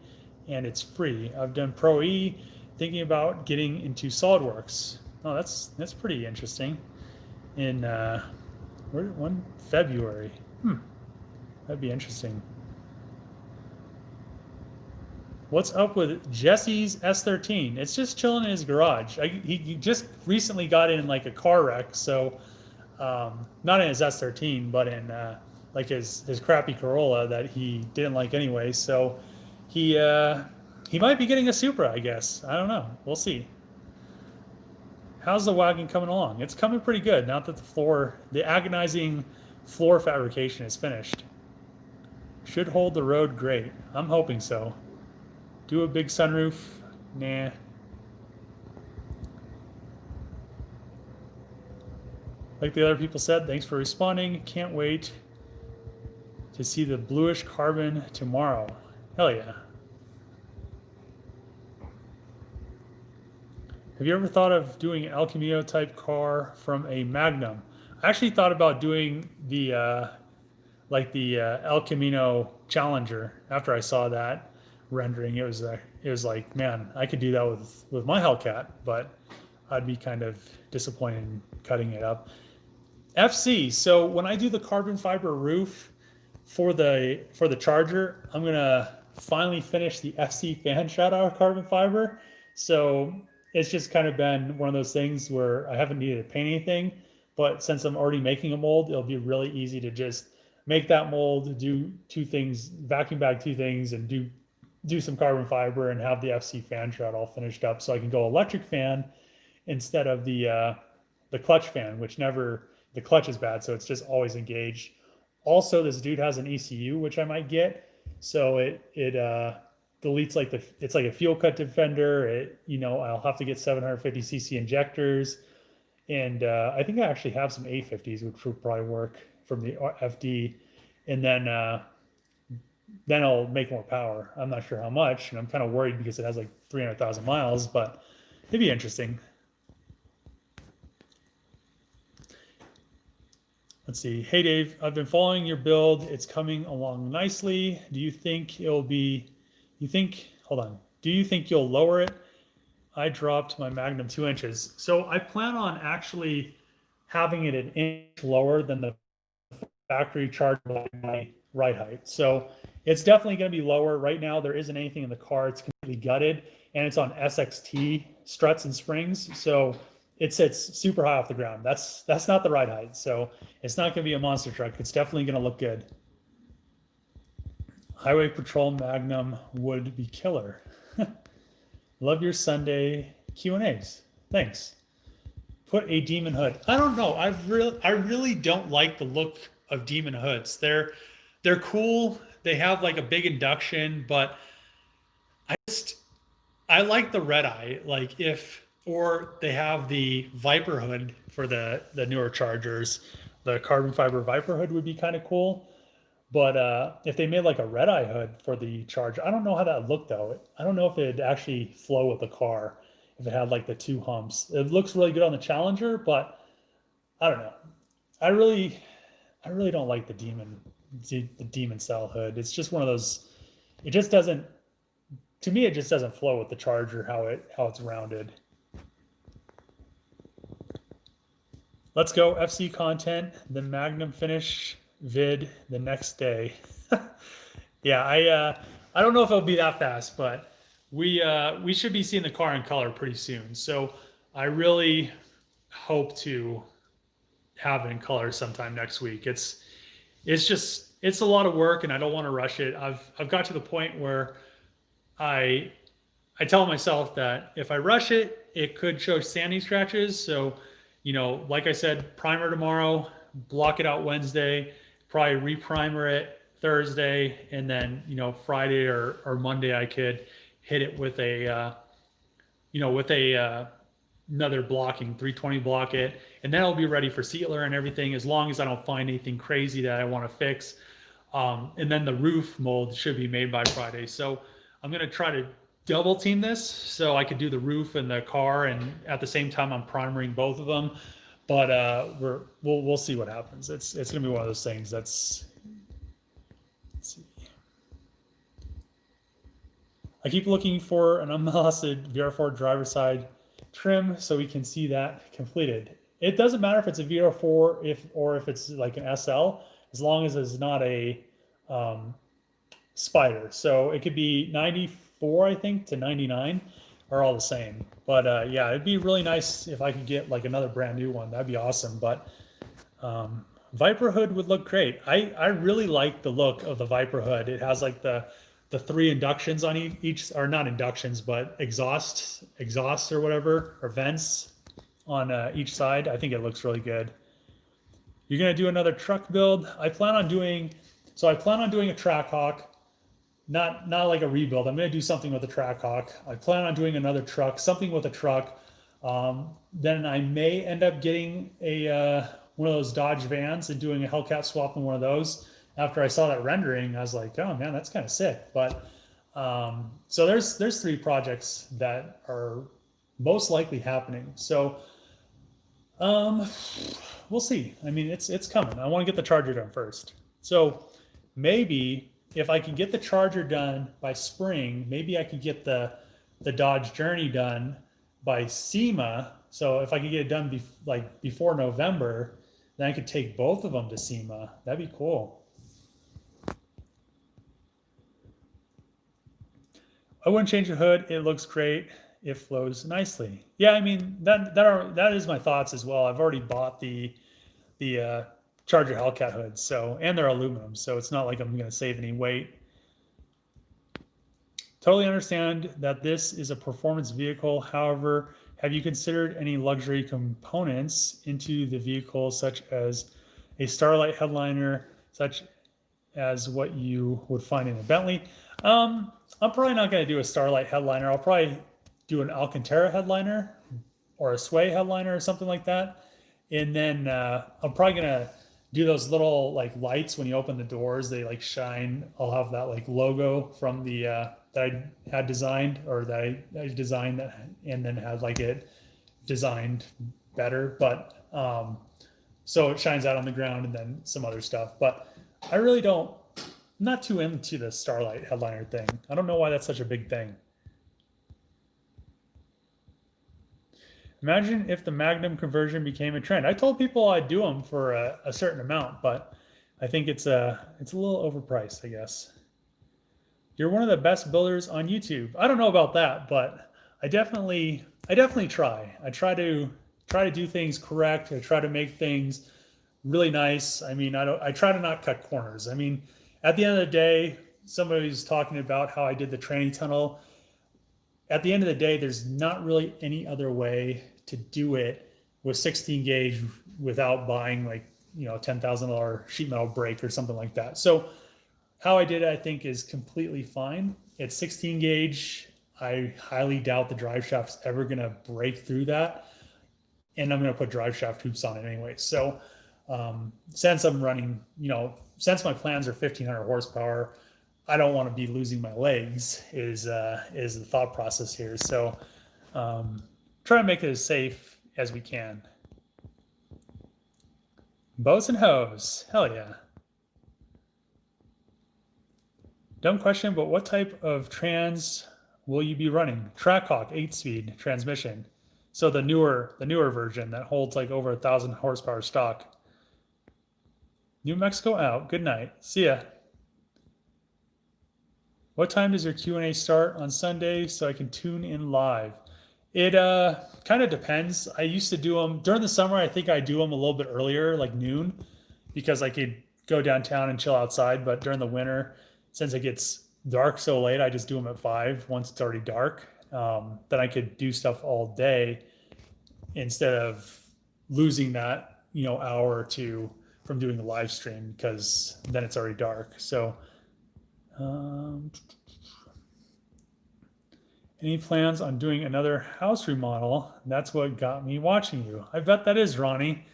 and it's free. I've done Pro E, thinking about getting into SolidWorks. Oh, that's pretty interesting. In when February? That'd be interesting. What's up with Jesse's S13? It's just chilling in his garage. He just recently got in like a car wreck, so not in his S13, but in like his crappy Corolla that he didn't like anyway. So he might be getting a Supra, I guess. I don't know. We'll see. How's the wagon coming along? It's coming pretty good now that the agonizing floor fabrication is finished. Should hold the road great. I'm hoping so. Do a big sunroof? Nah. Like the other people said, thanks for responding. Can't wait to see the bluish carbon tomorrow. Hell yeah. Have you ever thought of doing an El Camino type car from a Magnum? I actually thought about doing the El Camino Challenger after I saw that rendering. It was like, man, I could do that with my Hellcat, but I'd be kind of disappointed in cutting it up. FC. So when I do the carbon fiber roof for the Charger, I'm gonna finally finish the FC fan shroud out of carbon fiber. So it's just kind of been one of those things where I haven't needed to paint anything, but since I'm already making a mold, it'll be really easy to just make that mold, do two things, vacuum bag two things, and do some carbon fiber and have the FC fan shroud all finished up, so I can go electric fan instead of the clutch fan, which the clutch is bad, so it's just always engaged. Also, this dude has an ECU, which I might get, so it deletes it's like a fuel cut defender. I'll have to get 750cc injectors, and I think I actually have some 850s, which would probably work from the FD, and then I'll make more power. I'm not sure how much, and I'm kind of worried because it has like 300,000 miles, but it'd be interesting. Let's see. Hey Dave, I've been following your build. It's coming along nicely. Do you think you'll lower it? I dropped my Magnum 2 inches. So I plan on actually having it an inch lower than the factory Charger by my ride height. So it's definitely going to be lower. Right now, there isn't anything in the car. It's completely gutted, and it's on SXT struts and springs. So it sits super high off the ground. That's not the ride height. So it's not going to be a monster truck. It's definitely going to look good. Highway Patrol Magnum would be killer. Love your Sunday Q&As. Thanks. Put a Demon hood. I don't know. I really don't like the look of Demon hoods. They're cool. They have like a big induction, but I like the red eye. Or they have the Viper hood for the newer Chargers. The carbon fiber Viper hood would be kind of cool. But if they made like a red eye hood for the Charger, I don't know how that would look though. I don't know if it'd actually flow with the car if it had like the two humps. It looks really good on the Challenger, but I don't know. I really don't like the Demon style hood. It's just one of those. It just doesn't. To me, it just doesn't flow with the Charger how it's rounded. Let's go FC content. The Magnum finish vid the next day. Yeah, I don't know if it'll be that fast, but we should be seeing the car in color pretty soon. So I really hope to have it in color sometime next week. It's a lot of work, and I don't want to rush it. I've got to the point where I tell myself that if I rush it, it could show sanding scratches. So, like I said, primer tomorrow, block it out Wednesday, probably re-primer it Thursday, and then, Friday or Monday I could hit it with another blocking, 320 block it, and then I'll be ready for sealer and everything, as long as I don't find anything crazy that I want to fix. And then the roof mold should be made by Friday. So I'm going to try to double team this so I could do the roof and the car, and at the same time I'm primering both of them. But we'll see what happens. It's going to be one of those things. Let's see. I keep looking for an unmolested VR4 driver side trim so we can see that completed. It doesn't matter if it's a VR4 or if it's like an SL, as long as it's not a Spider. So it could be 94, I think, to 99 are all the same. But yeah, it'd be really nice if I could get like another brand new one. That'd be awesome. But Viper hood would look great. I really like the look of the Viper hood. It has like the three inductions on each, or not inductions, but exhausts or whatever, or vents on each side. I think it looks really good. You're gonna do another truck build? I plan on doing So I plan on doing a Trackhawk, not like a rebuild. I'm going to do something with the Trackhawk. I plan on doing another truck, something with a truck. Then I may end up getting a one of those Dodge vans and doing a Hellcat swap in one of those. After I saw that rendering, I was like, oh man, that's kind of sick. But so there's 3 projects that are most likely happening. So we'll see. I mean, it's coming. I want to get the Charger done first. So maybe if I can get the Charger done by spring, maybe I could get the Dodge Journey done by SEMA. So if I could get it done before November, then I could take both of them to SEMA. That'd be cool. I wouldn't change the hood. It looks great. It flows nicely. Yeah, I mean that is my thoughts as well. I've already bought the Charger Hellcat hoods, so, and they're aluminum, so it's not like I'm going to save any weight. Totally understand that this is a performance vehicle. However, have you considered any luxury components into the vehicle, such as a Starlight headliner, such as what you would find in a Bentley? I'm probably not going to do a Starlight headliner. I'll probably do an Alcantara headliner or a Sway headliner or something like that. And then I'm probably going to do those little like lights when you open the doors, they like shine. I'll have that like logo from the that I had designed, or that I designed that, and then had like it designed better. But so it shines out on the ground, and then some other stuff. But I really don't, I'm not too into the Starlight headliner thing. I don't know why that's such a big thing. Imagine if the Magnum conversion became a trend. I told people I'd do them for a certain amount, but I think it's a little overpriced, I guess. You're one of the best builders on YouTube. I don't know about that, but I definitely try. I try to do things correct. I try to make things really nice. I mean, I try to not cut corners. I mean, at the end of the day, somebody's talking about how I did the tranny tunnel. At the end of the day, there's not really any other way to do it with 16 gauge without buying like, you know, $10,000 sheet metal brake or something like that. So how I did it, I think, is completely fine. It's 16 gauge. I highly doubt the drive shaft's ever going to break through that. And I'm going to put drive shaft hoops on it anyway. So since I'm running, you know, since my plans are 1,500 horsepower, I don't want to be losing my legs is the thought process here. So try to make it as safe as we can. Bows and hose, hell yeah. Dumb question, but what type of trans will you be running? Trackhawk 8-speed transmission. So the newer version that holds like over 1,000 horsepower stock. New Mexico out. Good night. See ya. What time does your Q&A start on Sunday so I can tune in live? It kind of depends. I used to do them during the summer. I think I do them a little bit earlier, like noon, because I could go downtown and chill outside. But during the winter, since it gets dark so late, I just do them at 5 once it's already dark. Then I could do stuff all day instead of losing that, you know, hour or two from doing the live stream, because then it's already dark. So any plans on doing another house remodel? That's what got me watching you. I bet that is, Ronnie.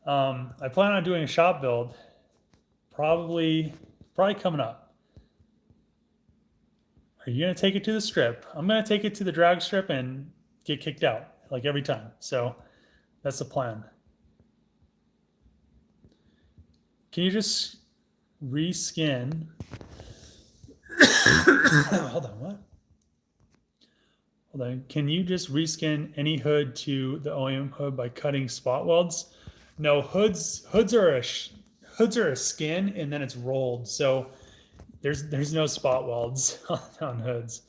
I plan on doing a shop build, probably coming up. Are you going to take it to the strip? I'm going to take it to the drag strip and get kicked out like every time. So that's the plan. Can you just reskin? Hold on, what? Hold on. Can you just reskin any hood to the OEM hood by cutting spot welds? No, hoods are a skin and then it's rolled. So there's no spot welds on hoods.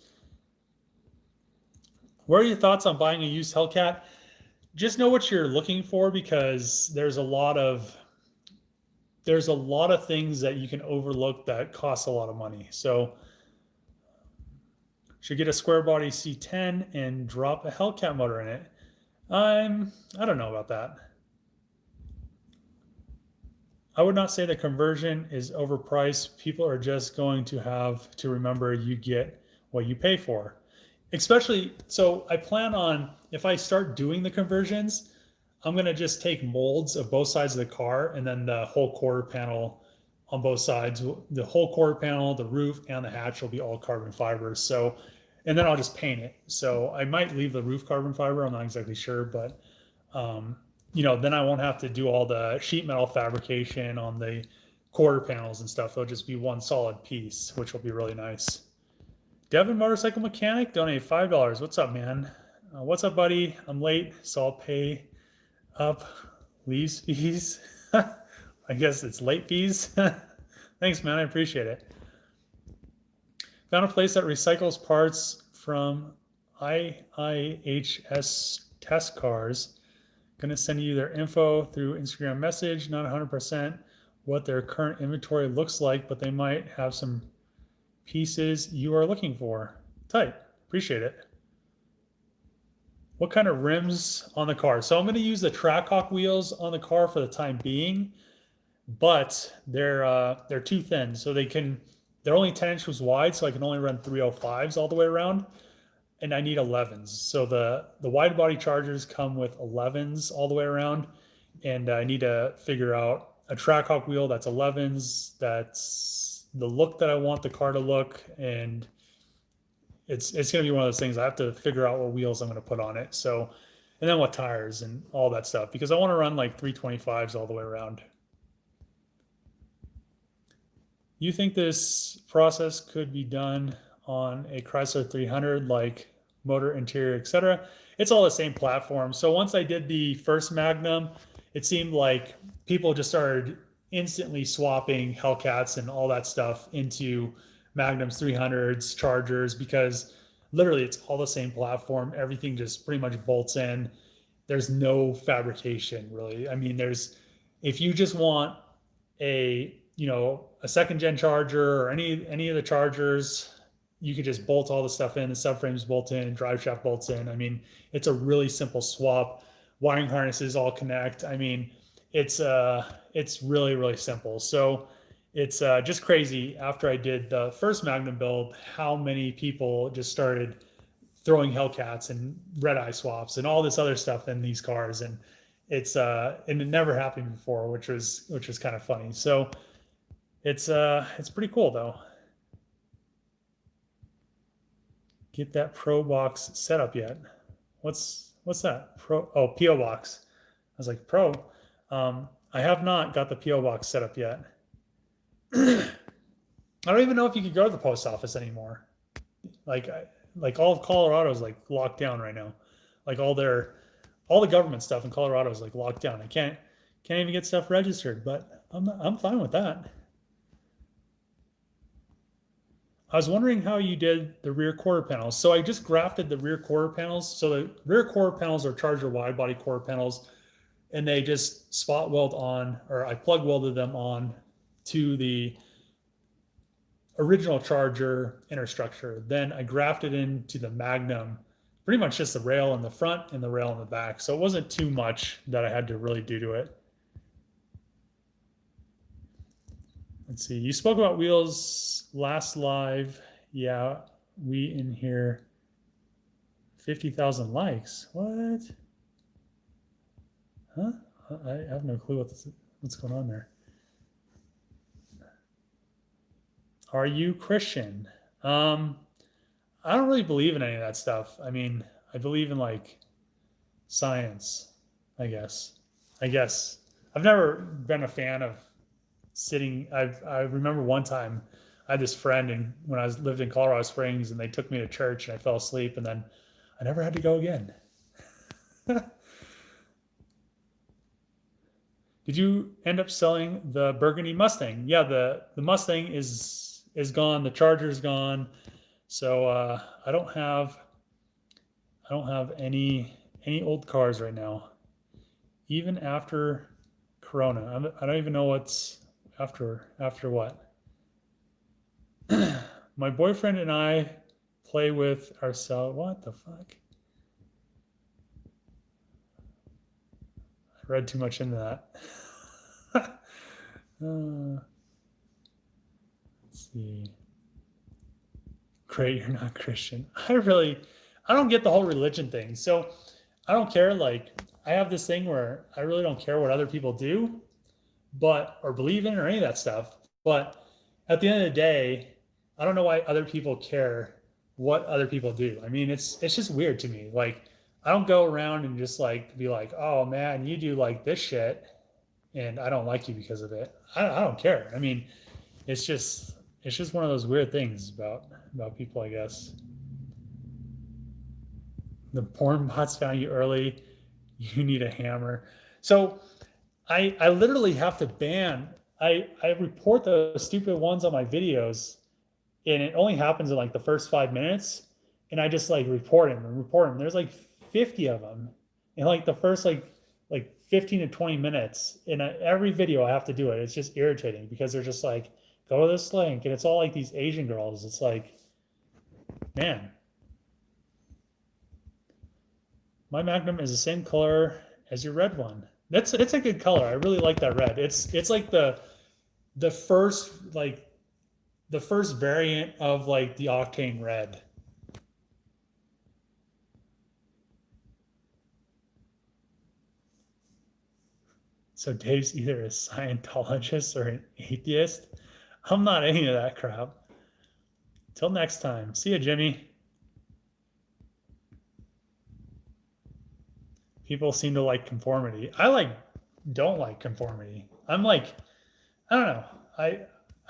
What are your thoughts on buying a used Hellcat? Just know what you're looking for, because there's a lot of things that you can overlook that cost a lot of money. So should get a square body C10 and drop a Hellcat motor in it. I don't know about that. I would not say the conversion is overpriced. People are just going to have to remember you get what you pay for. Especially, so I plan on, if I start doing the conversions, I'm going to just take molds of both sides of the car and then the whole quarter panel on both sides. The whole quarter panel, the roof, and the hatch will be all carbon fibers. So, and then I'll just paint it. So I might leave the roof carbon fiber. I'm not exactly sure, but then I won't have to do all the sheet metal fabrication on the quarter panels and stuff. It'll just be one solid piece, which will be really nice. Devin Motorcycle Mechanic donated $5. What's up, man? What's up, buddy? I'm late, so I'll pay up leaves fees. I guess it's late fees. Thanks, man. I appreciate it. Found a place that recycles parts from IIHS test cars. Going to send you their info through Instagram message. Not 100% what their current inventory looks like, but they might have some pieces you are looking for. Tight. Appreciate it. What kind of rims on the car? So I'm going to use the Trackhawk wheels on the car for the time being, but they're too thin, so they're only 10 inches wide, so I can only run 305s all the way around, and I need 11s. So the wide body Chargers come with 11s all the way around, and I need to figure out a Trackhawk wheel that's 11s, that's the look that I want the car to look, and it's going to be one of those things I have to figure out what wheels I'm going to put on it. So, and then what tires and all that stuff, because I want to run like 325s all the way around. You think this process could be done on a Chrysler 300, like motor, interior, etc.? It's all the same platform. So once I did the first Magnum, it seemed like people just started instantly swapping Hellcats and all that stuff into Magnums, 300s, Chargers, because literally it's all the same platform. Everything just pretty much bolts in. There's no fabrication really. I mean, if you just want a second gen Charger or any of the Chargers, you could just bolt all the stuff in. The subframes bolt in, drive shaft bolts in. I mean, it's a really simple swap. Wiring harnesses all connect. I mean, it's really, really simple. So it's just crazy after I did the first Magnum build, how many people just started throwing Hellcats and red eye swaps and all this other stuff in these cars. And and it never happened before, which was kind of funny. So it's pretty cool though. Get that Pro Box set up yet? What's that? PO Box. I was like, Pro. I have not got the PO Box set up yet. I don't even know if you could go to the post office anymore. Like all of Colorado is like locked down right now. Like all the government stuff in Colorado is like locked down. I can't even get stuff registered, but I'm fine with that. I was wondering how you did the rear quarter panels. So I just grafted the rear quarter panels. So the rear quarter panels are Charger wide body quarter panels, and they just spot weld on, or I plug welded them on to the original Charger inner structure. Then I grafted into the Magnum, pretty much just the rail in the front and the rail in the back. So it wasn't too much that I had to really do to it. Let's see, you spoke about wheels last live. Yeah, we in here, 50,000 likes. What? Huh? I have no clue what's going on there. Are you Christian? I don't really believe in any of that stuff. I mean, I believe in like science, I guess. I've never been a fan of sitting. I remember one time I had this friend, and when I lived in Colorado Springs, and they took me to church and I fell asleep, and then I never had to go again. Did you end up selling the Burgundy Mustang? Yeah, the Mustang is gone. The Charger's gone. So I don't have any old cars right now. Even after Corona, I don't even know what's after what. My boyfriend and I play with ourselves. What the fuck? I read too much into that. Let's see. Great, you're not Christian. I don't get the whole religion thing. So I don't care. Like, I have this thing where I really don't care what other people do, or believe in or any of that stuff. But at the end of the day, I don't know why other people care what other people do. I mean, it's just weird to me. Like, I don't go around and just like be like, oh man, you do like this shit, and I don't like you because of it. I don't care. I mean, it's just one of those weird things about people, I guess. The porn bots found you early. You need a hammer. So I literally have to ban. I report those stupid ones on my videos, and it only happens in like the first 5 minutes, and I just like report them and report them. There's like 50 of them in like the first like 15 to 20 minutes. In every video I have to do it. It's just irritating because they're just like, go to this link, and it's all like these Asian girls. It's like, man, my Magnum is the same color as your red one. It's a good color. I really like that red. It's like the first the first variant of like the octane red. So Dave's either a Scientologist or an atheist. I'm not any of that crap. Till next time. See ya, Jimmy. People seem to like conformity. Don't like conformity. I'm like, I don't know.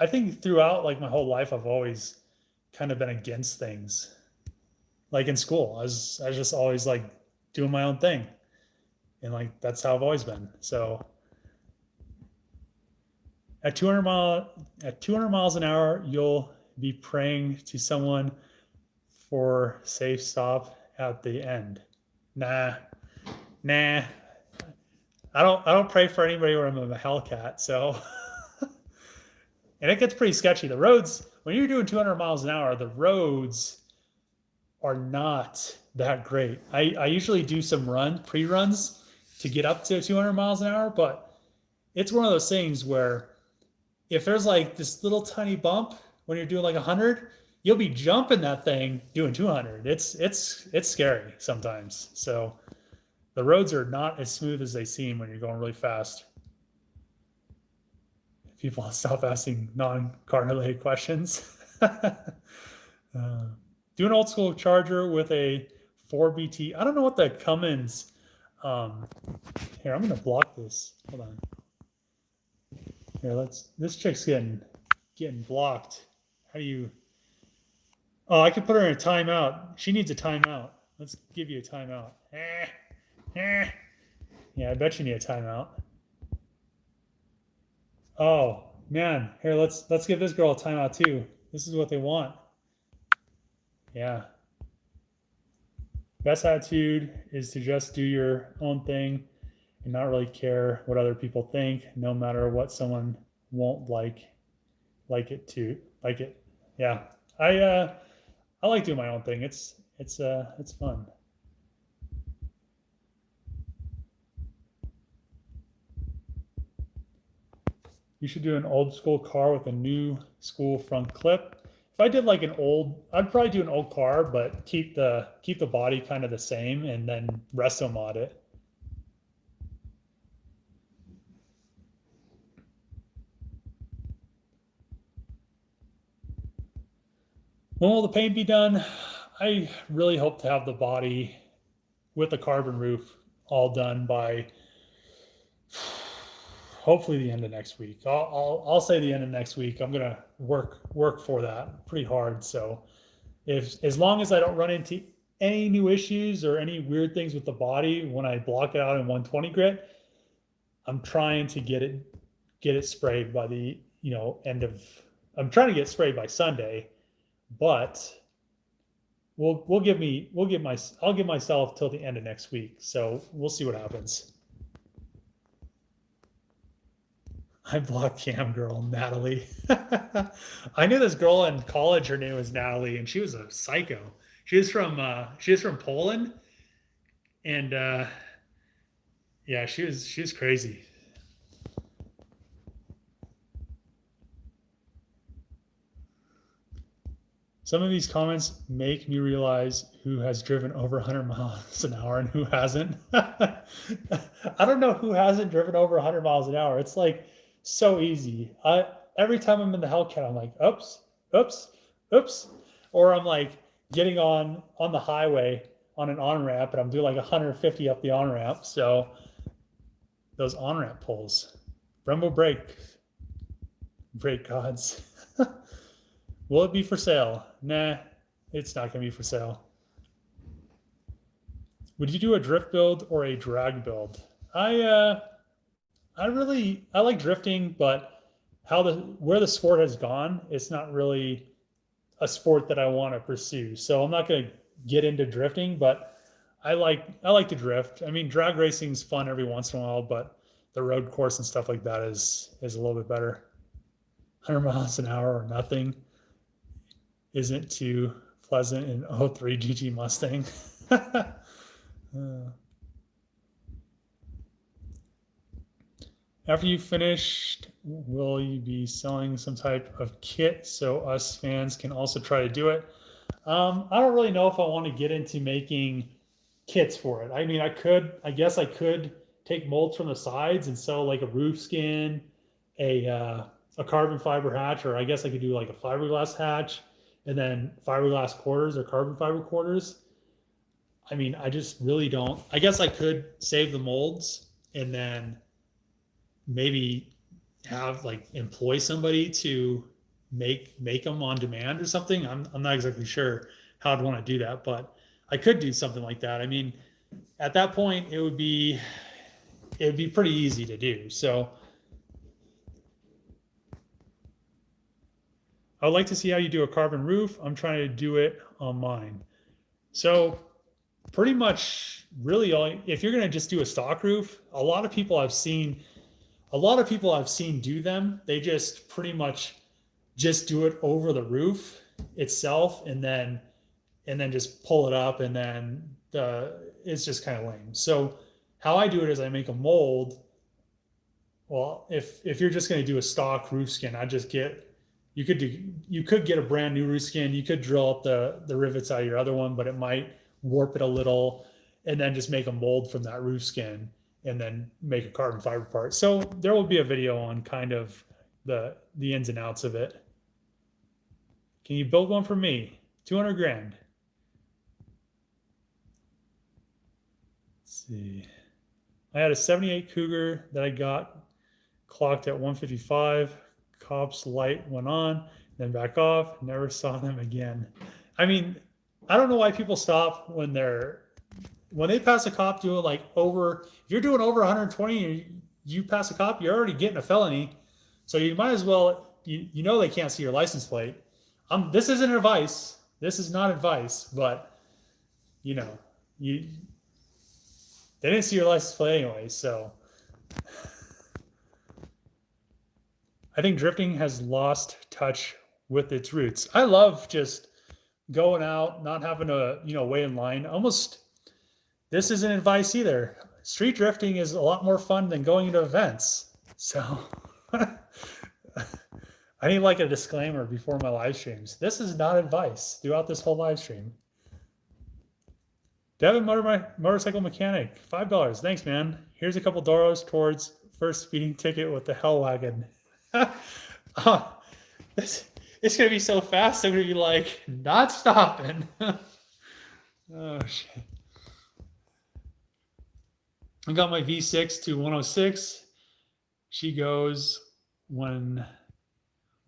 I think throughout like my whole life I've always kind of been against things. Like in school, I was just always like doing my own thing. And like that's how I've always been. So at 200 miles an hour, you'll be praying to someone for safe stop at the end. Nah. I don't pray for anybody where I'm a Hellcat. So and it gets pretty sketchy. The roads, when you're doing 200 miles an hour, the roads are not that great. I usually do some pre-runs to get up to 200 miles an hour, but it's one of those things where if there's like this little tiny bump when you're doing like 100, you'll be jumping that thing doing 200. It's scary sometimes. So the roads are not as smooth as they seem when you're going really fast. People stop asking non-car related questions. Do an old school Charger with a 4BT. I don't know what the Cummins. Here, I'm gonna block this. Hold on. Here, this chick's getting blocked. How do you? Oh, I could put her in a timeout. She needs a timeout. Let's give you a timeout. Yeah, I bet you need a timeout. Oh man, here let's give this girl a timeout too. This is what they want. Yeah. Best attitude is to just do your own thing and not really care what other people think, no matter what someone won't like it. Yeah. I like doing my own thing. It's fun. You should do an old school car with a new school front clip. If I did like I'd probably do an old car, but keep the body kind of the same and then resto mod it. When will the paint be done? I really hope to have the body with the carbon roof all done by hopefully the end of next week. I'll say the end of next week. I'm gonna work for that pretty hard. So as long as I don't run into any new issues or any weird things with the body when I block it out in 120 grit, I'm trying to get it sprayed by the end of. I'm trying to get sprayed by Sunday, but I'll give myself till the end of next week. So we'll see what happens. I blocked Cam girl, Natalie. I knew this girl in college. Her name was Natalie, and she was a psycho. She was from Poland, and yeah, she was crazy. Some of these comments make me realize who has driven over 100 miles an hour and who hasn't. I don't know who hasn't driven over 100 miles an hour. It's like so easy. Every time I'm in the Hellcat, I'm like, oops, oops, oops, or I'm like getting on the highway on an on ramp, and I'm doing like 150 up the on ramp. So those on ramp pulls, Brembo brake gods. Will it be for sale? Nah, it's not gonna be for sale. Would you do a drift build or a drag build? I like drifting, but where the sport has gone, it's not really a sport that I want to pursue. So I'm not gonna get into drifting, but I like to drift. I mean, drag racing's fun every once in a while, but the road course and stuff like that is a little bit better. 100 miles an hour or nothing isn't too pleasant in 03 GT Mustang. After you finished, will you be selling some type of kit so us fans can also try to do it? I don't really know if I want to get into making kits for it. I mean, I guess I could take molds from the sides and sell like a roof skin, a carbon fiber hatch, or I guess I could do like a fiberglass hatch, and then fiberglass quarters or carbon fiber quarters. I mean, I just really don't. I guess I could save the molds and then maybe have like employ somebody to make them on demand or something. I'm not exactly sure how I'd want to do that, but I could do something like that. I mean, at that point, it would be pretty easy to do. So I would like to see how you do a carbon roof. I'm trying to do it on mine. So pretty much really if you're going to just do a stock roof, a lot of people I've seen do them. They just pretty much just do it over the roof itself and then just pull it up, and then it's just kind of lame. So how I do it is I make a mold. Well, if you're just going to do a stock roof skin, you could get a brand new roof skin. You could drill up the rivets out of your other one, but it might warp it a little, and then just make a mold from that roof skin and then make a carbon fiber part. So there will be a video on kind of the ins and outs of it. Can you build one for me? 200 grand. Let's see. I had a 78 Cougar that I got clocked at 155. Cops light went on, then back off. Never saw them again. I mean, I don't know why people stop when they pass a cop doing like over. If you're doing over 120 and you pass a cop, you're already getting a felony. So you might as well. You know they can't see your license plate. This isn't advice. This is not advice, but you know they didn't see your license plate anyway. So I think drifting has lost touch with its roots. I love just going out, not having to, wait in line. Almost, this isn't advice either. Street drifting is a lot more fun than going into events. So I need like a disclaimer before my live streams. This is not advice throughout this whole live stream. Devin, motorcycle mechanic, $5. Thanks, man. Here's a couple Doros towards first speeding ticket with the Hell Wagon. It's gonna be so fast. I'm gonna be like not stopping. Oh shit! I got my V6 to 106. She goes when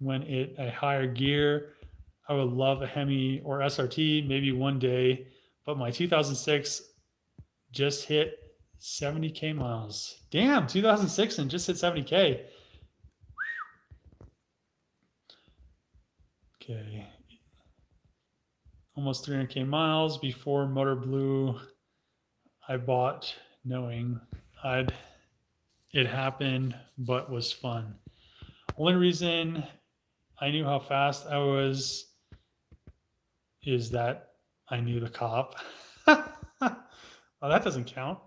it a higher gear. I would love a Hemi or SRT maybe one day, but my 2006 just hit 70K miles. Damn, 2006 and just hit 70K. Okay. Almost 300K miles before Motor Blue. I bought knowing it happened, but was fun. Only reason I knew how fast I was is that I knew the cop. Oh, that doesn't count.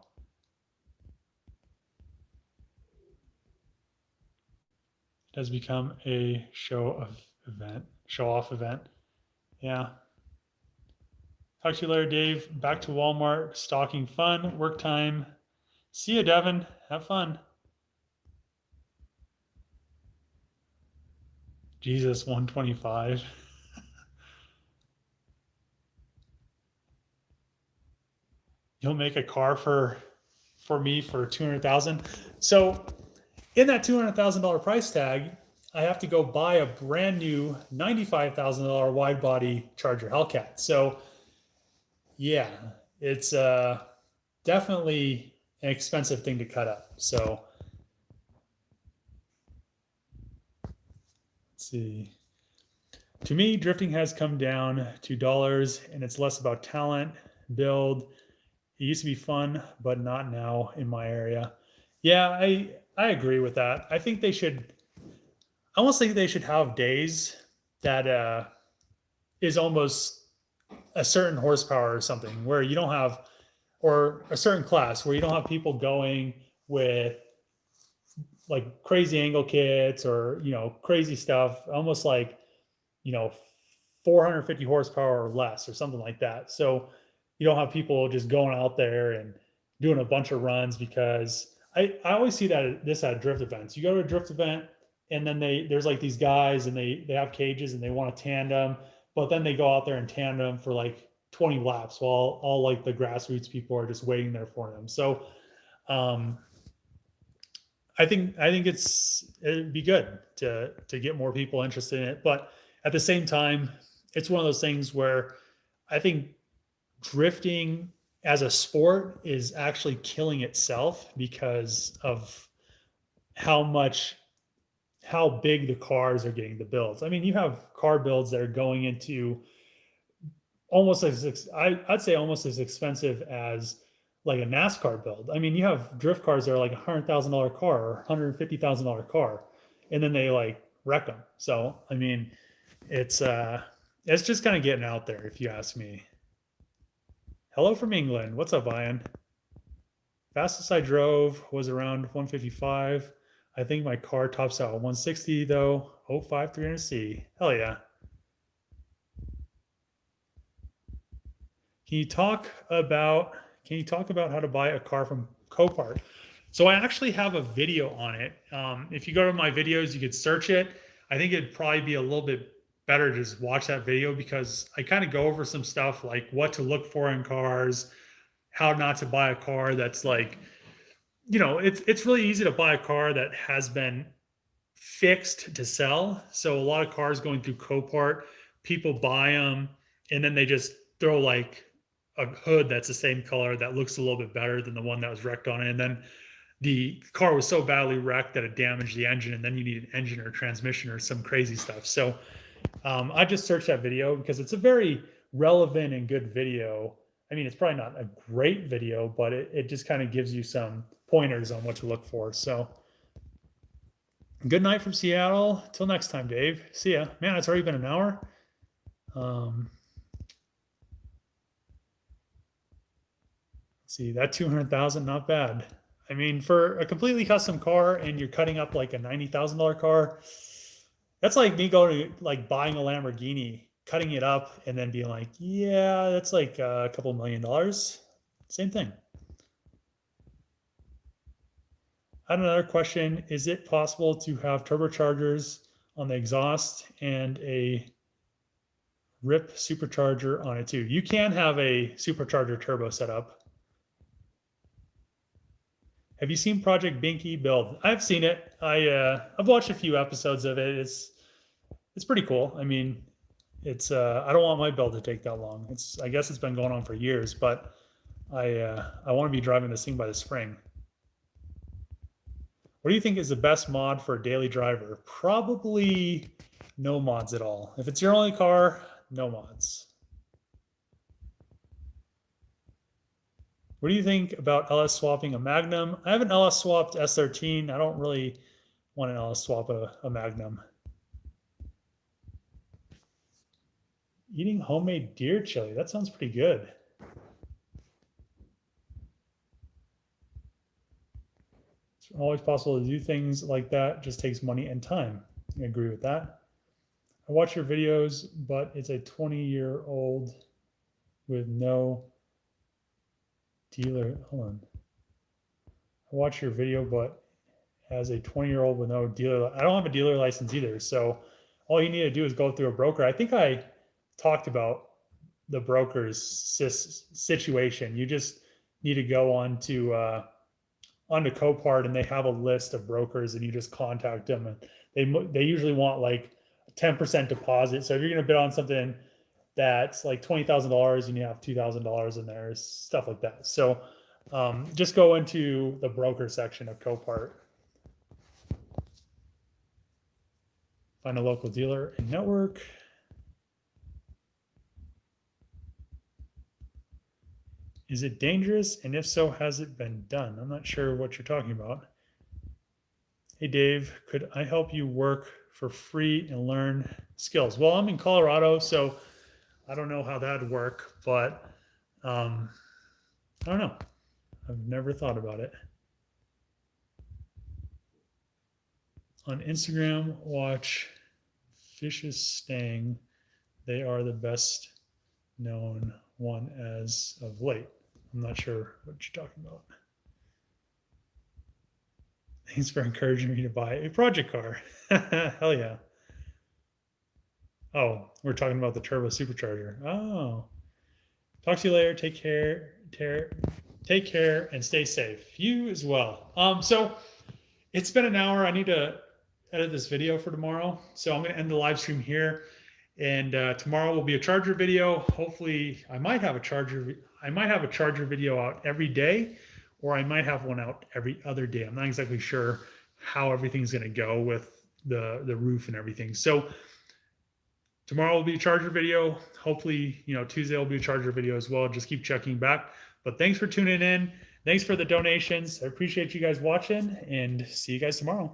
It has become a show off event. Yeah. Talk to you later, Dave. Back to Walmart, stocking fun, work time. See you, Devin. Have fun. Jesus, 125. You'll make a car for me for 200,000. So in that $200,000 price tag, I have to go buy a brand new $95,000 wide body Charger Hellcat. So yeah, it's definitely an expensive thing to cut up. So let's see. To me, drifting has come down to dollars, and it's less about talent, build. It used to be fun, but not now in my area. Yeah, I agree with that. I think they should. I almost think they should have days that is almost a certain horsepower or something where you don't have, or a certain class where you don't have people going with like crazy angle kits or crazy stuff, almost like you know 450 horsepower or less or something like that. So you don't have people just going out there and doing a bunch of runs, because I always see that this at drift events. You go to a drift event and then there's like these guys and they have cages and they want to tandem, but then they go out there and tandem for like 20 laps while all like the grassroots people are just waiting there for them. So um, I think it'd be good to get more people interested in it, but at the same time, it's one of those things where I think drifting as a sport is actually killing itself because of how much how big the cars are getting, the builds. I mean, you have car builds that are going into almost as I'd say almost as expensive as like a NASCAR build. I mean, you have drift cars that are like $100,000 car or $150,000 car, and then they like wreck them. So I mean, it's just kind of getting out there, if you ask me. Hello from England. What's up, Ian? Fastest I drove was around 155. I think my car tops out at 160 though. 05 300C. Hell yeah. Can you talk about how to buy a car from Copart? So I actually have a video on it. If you go to my videos, you could search it. I think it'd probably be a little bit better to just watch that video, because I kind of go over some stuff like what to look for in cars, how not to buy a car that's like, it's really easy to buy a car that has been fixed to sell. So a lot of cars going through Copart, people buy them and then they just throw like a hood that's the same color that looks a little bit better than the one that was wrecked on it. And then the car was so badly wrecked that it damaged the engine, and then you need an engine or transmission or some crazy stuff. So I just searched that video because it's a very relevant and good video. I mean, it's probably not a great video, but it just kind of gives you some pointers on what to look for. So good night from Seattle. Till next time, Dave. See ya. Man, it's already been an hour. Let's see, that 200,000, not bad. I mean, for a completely custom car and you're cutting up like a $90,000 car, that's like me going to like buying a Lamborghini, cutting it up, and then being like, yeah, that's like a couple $1,000,000. Same thing. I had another question. Is it possible to have turbochargers on the exhaust and a RIP supercharger on it too? You can have a supercharger turbo setup. Have you seen Project Binky build? I've seen it. I've watched a few episodes of it. It's pretty cool. I mean, I don't want my build to take that long. I guess it's been going on for years, but I want to be driving this thing by the spring. What do you think is the best mod for a daily driver? Probably no mods at all. If it's your only car, no mods. What do you think about LS swapping a Magnum? I haven't LS swapped S13. I don't really want to LS swap a Magnum. Eating homemade deer chili. That sounds pretty good. It's always possible to do things like that. Just takes money and time. I agree with that. I watch your videos, but it's a 20-year-old with no dealer. Hold on. I watch your video, but as a 20-year-old with no dealer, I don't have a dealer license either. So all you need to do is go through a broker. I think I talked about the broker's situation. You just need to go onto Copart, and they have a list of brokers, and you just contact them, and they usually want like a 10% deposit. So if you're going to bid on something that's like $20,000 and you have $2,000 in there, stuff like that. So just go into the broker section of Copart. Find a local dealer and network. Is it dangerous? And if so, has it been done? I'm not sure what you're talking about. Hey, Dave, could I help you work for free and learn skills? Well, I'm in Colorado, so I don't know how that'd work, but I don't know. I've never thought about it. On Instagram, watch Fish's Stang. They are the best known one as of late. I'm not sure what you're talking about. Thanks for encouraging me to buy a project car. Hell yeah. Oh, we're talking about the turbo supercharger. Oh. Talk to you later. Take care. Take care and stay safe. You as well. So it's been an hour. I need to edit this video for tomorrow. So I'm going to end the live stream here. And tomorrow will be a charger video. Hopefully, I might have a charger video out every day, or I might have one out every other day. I'm not exactly sure how everything's going to go with the roof and everything. So tomorrow will be a charger video. Hopefully, Tuesday will be a charger video as well. Just keep checking back. But thanks for tuning in. Thanks for the donations. I appreciate you guys watching, and see you guys tomorrow.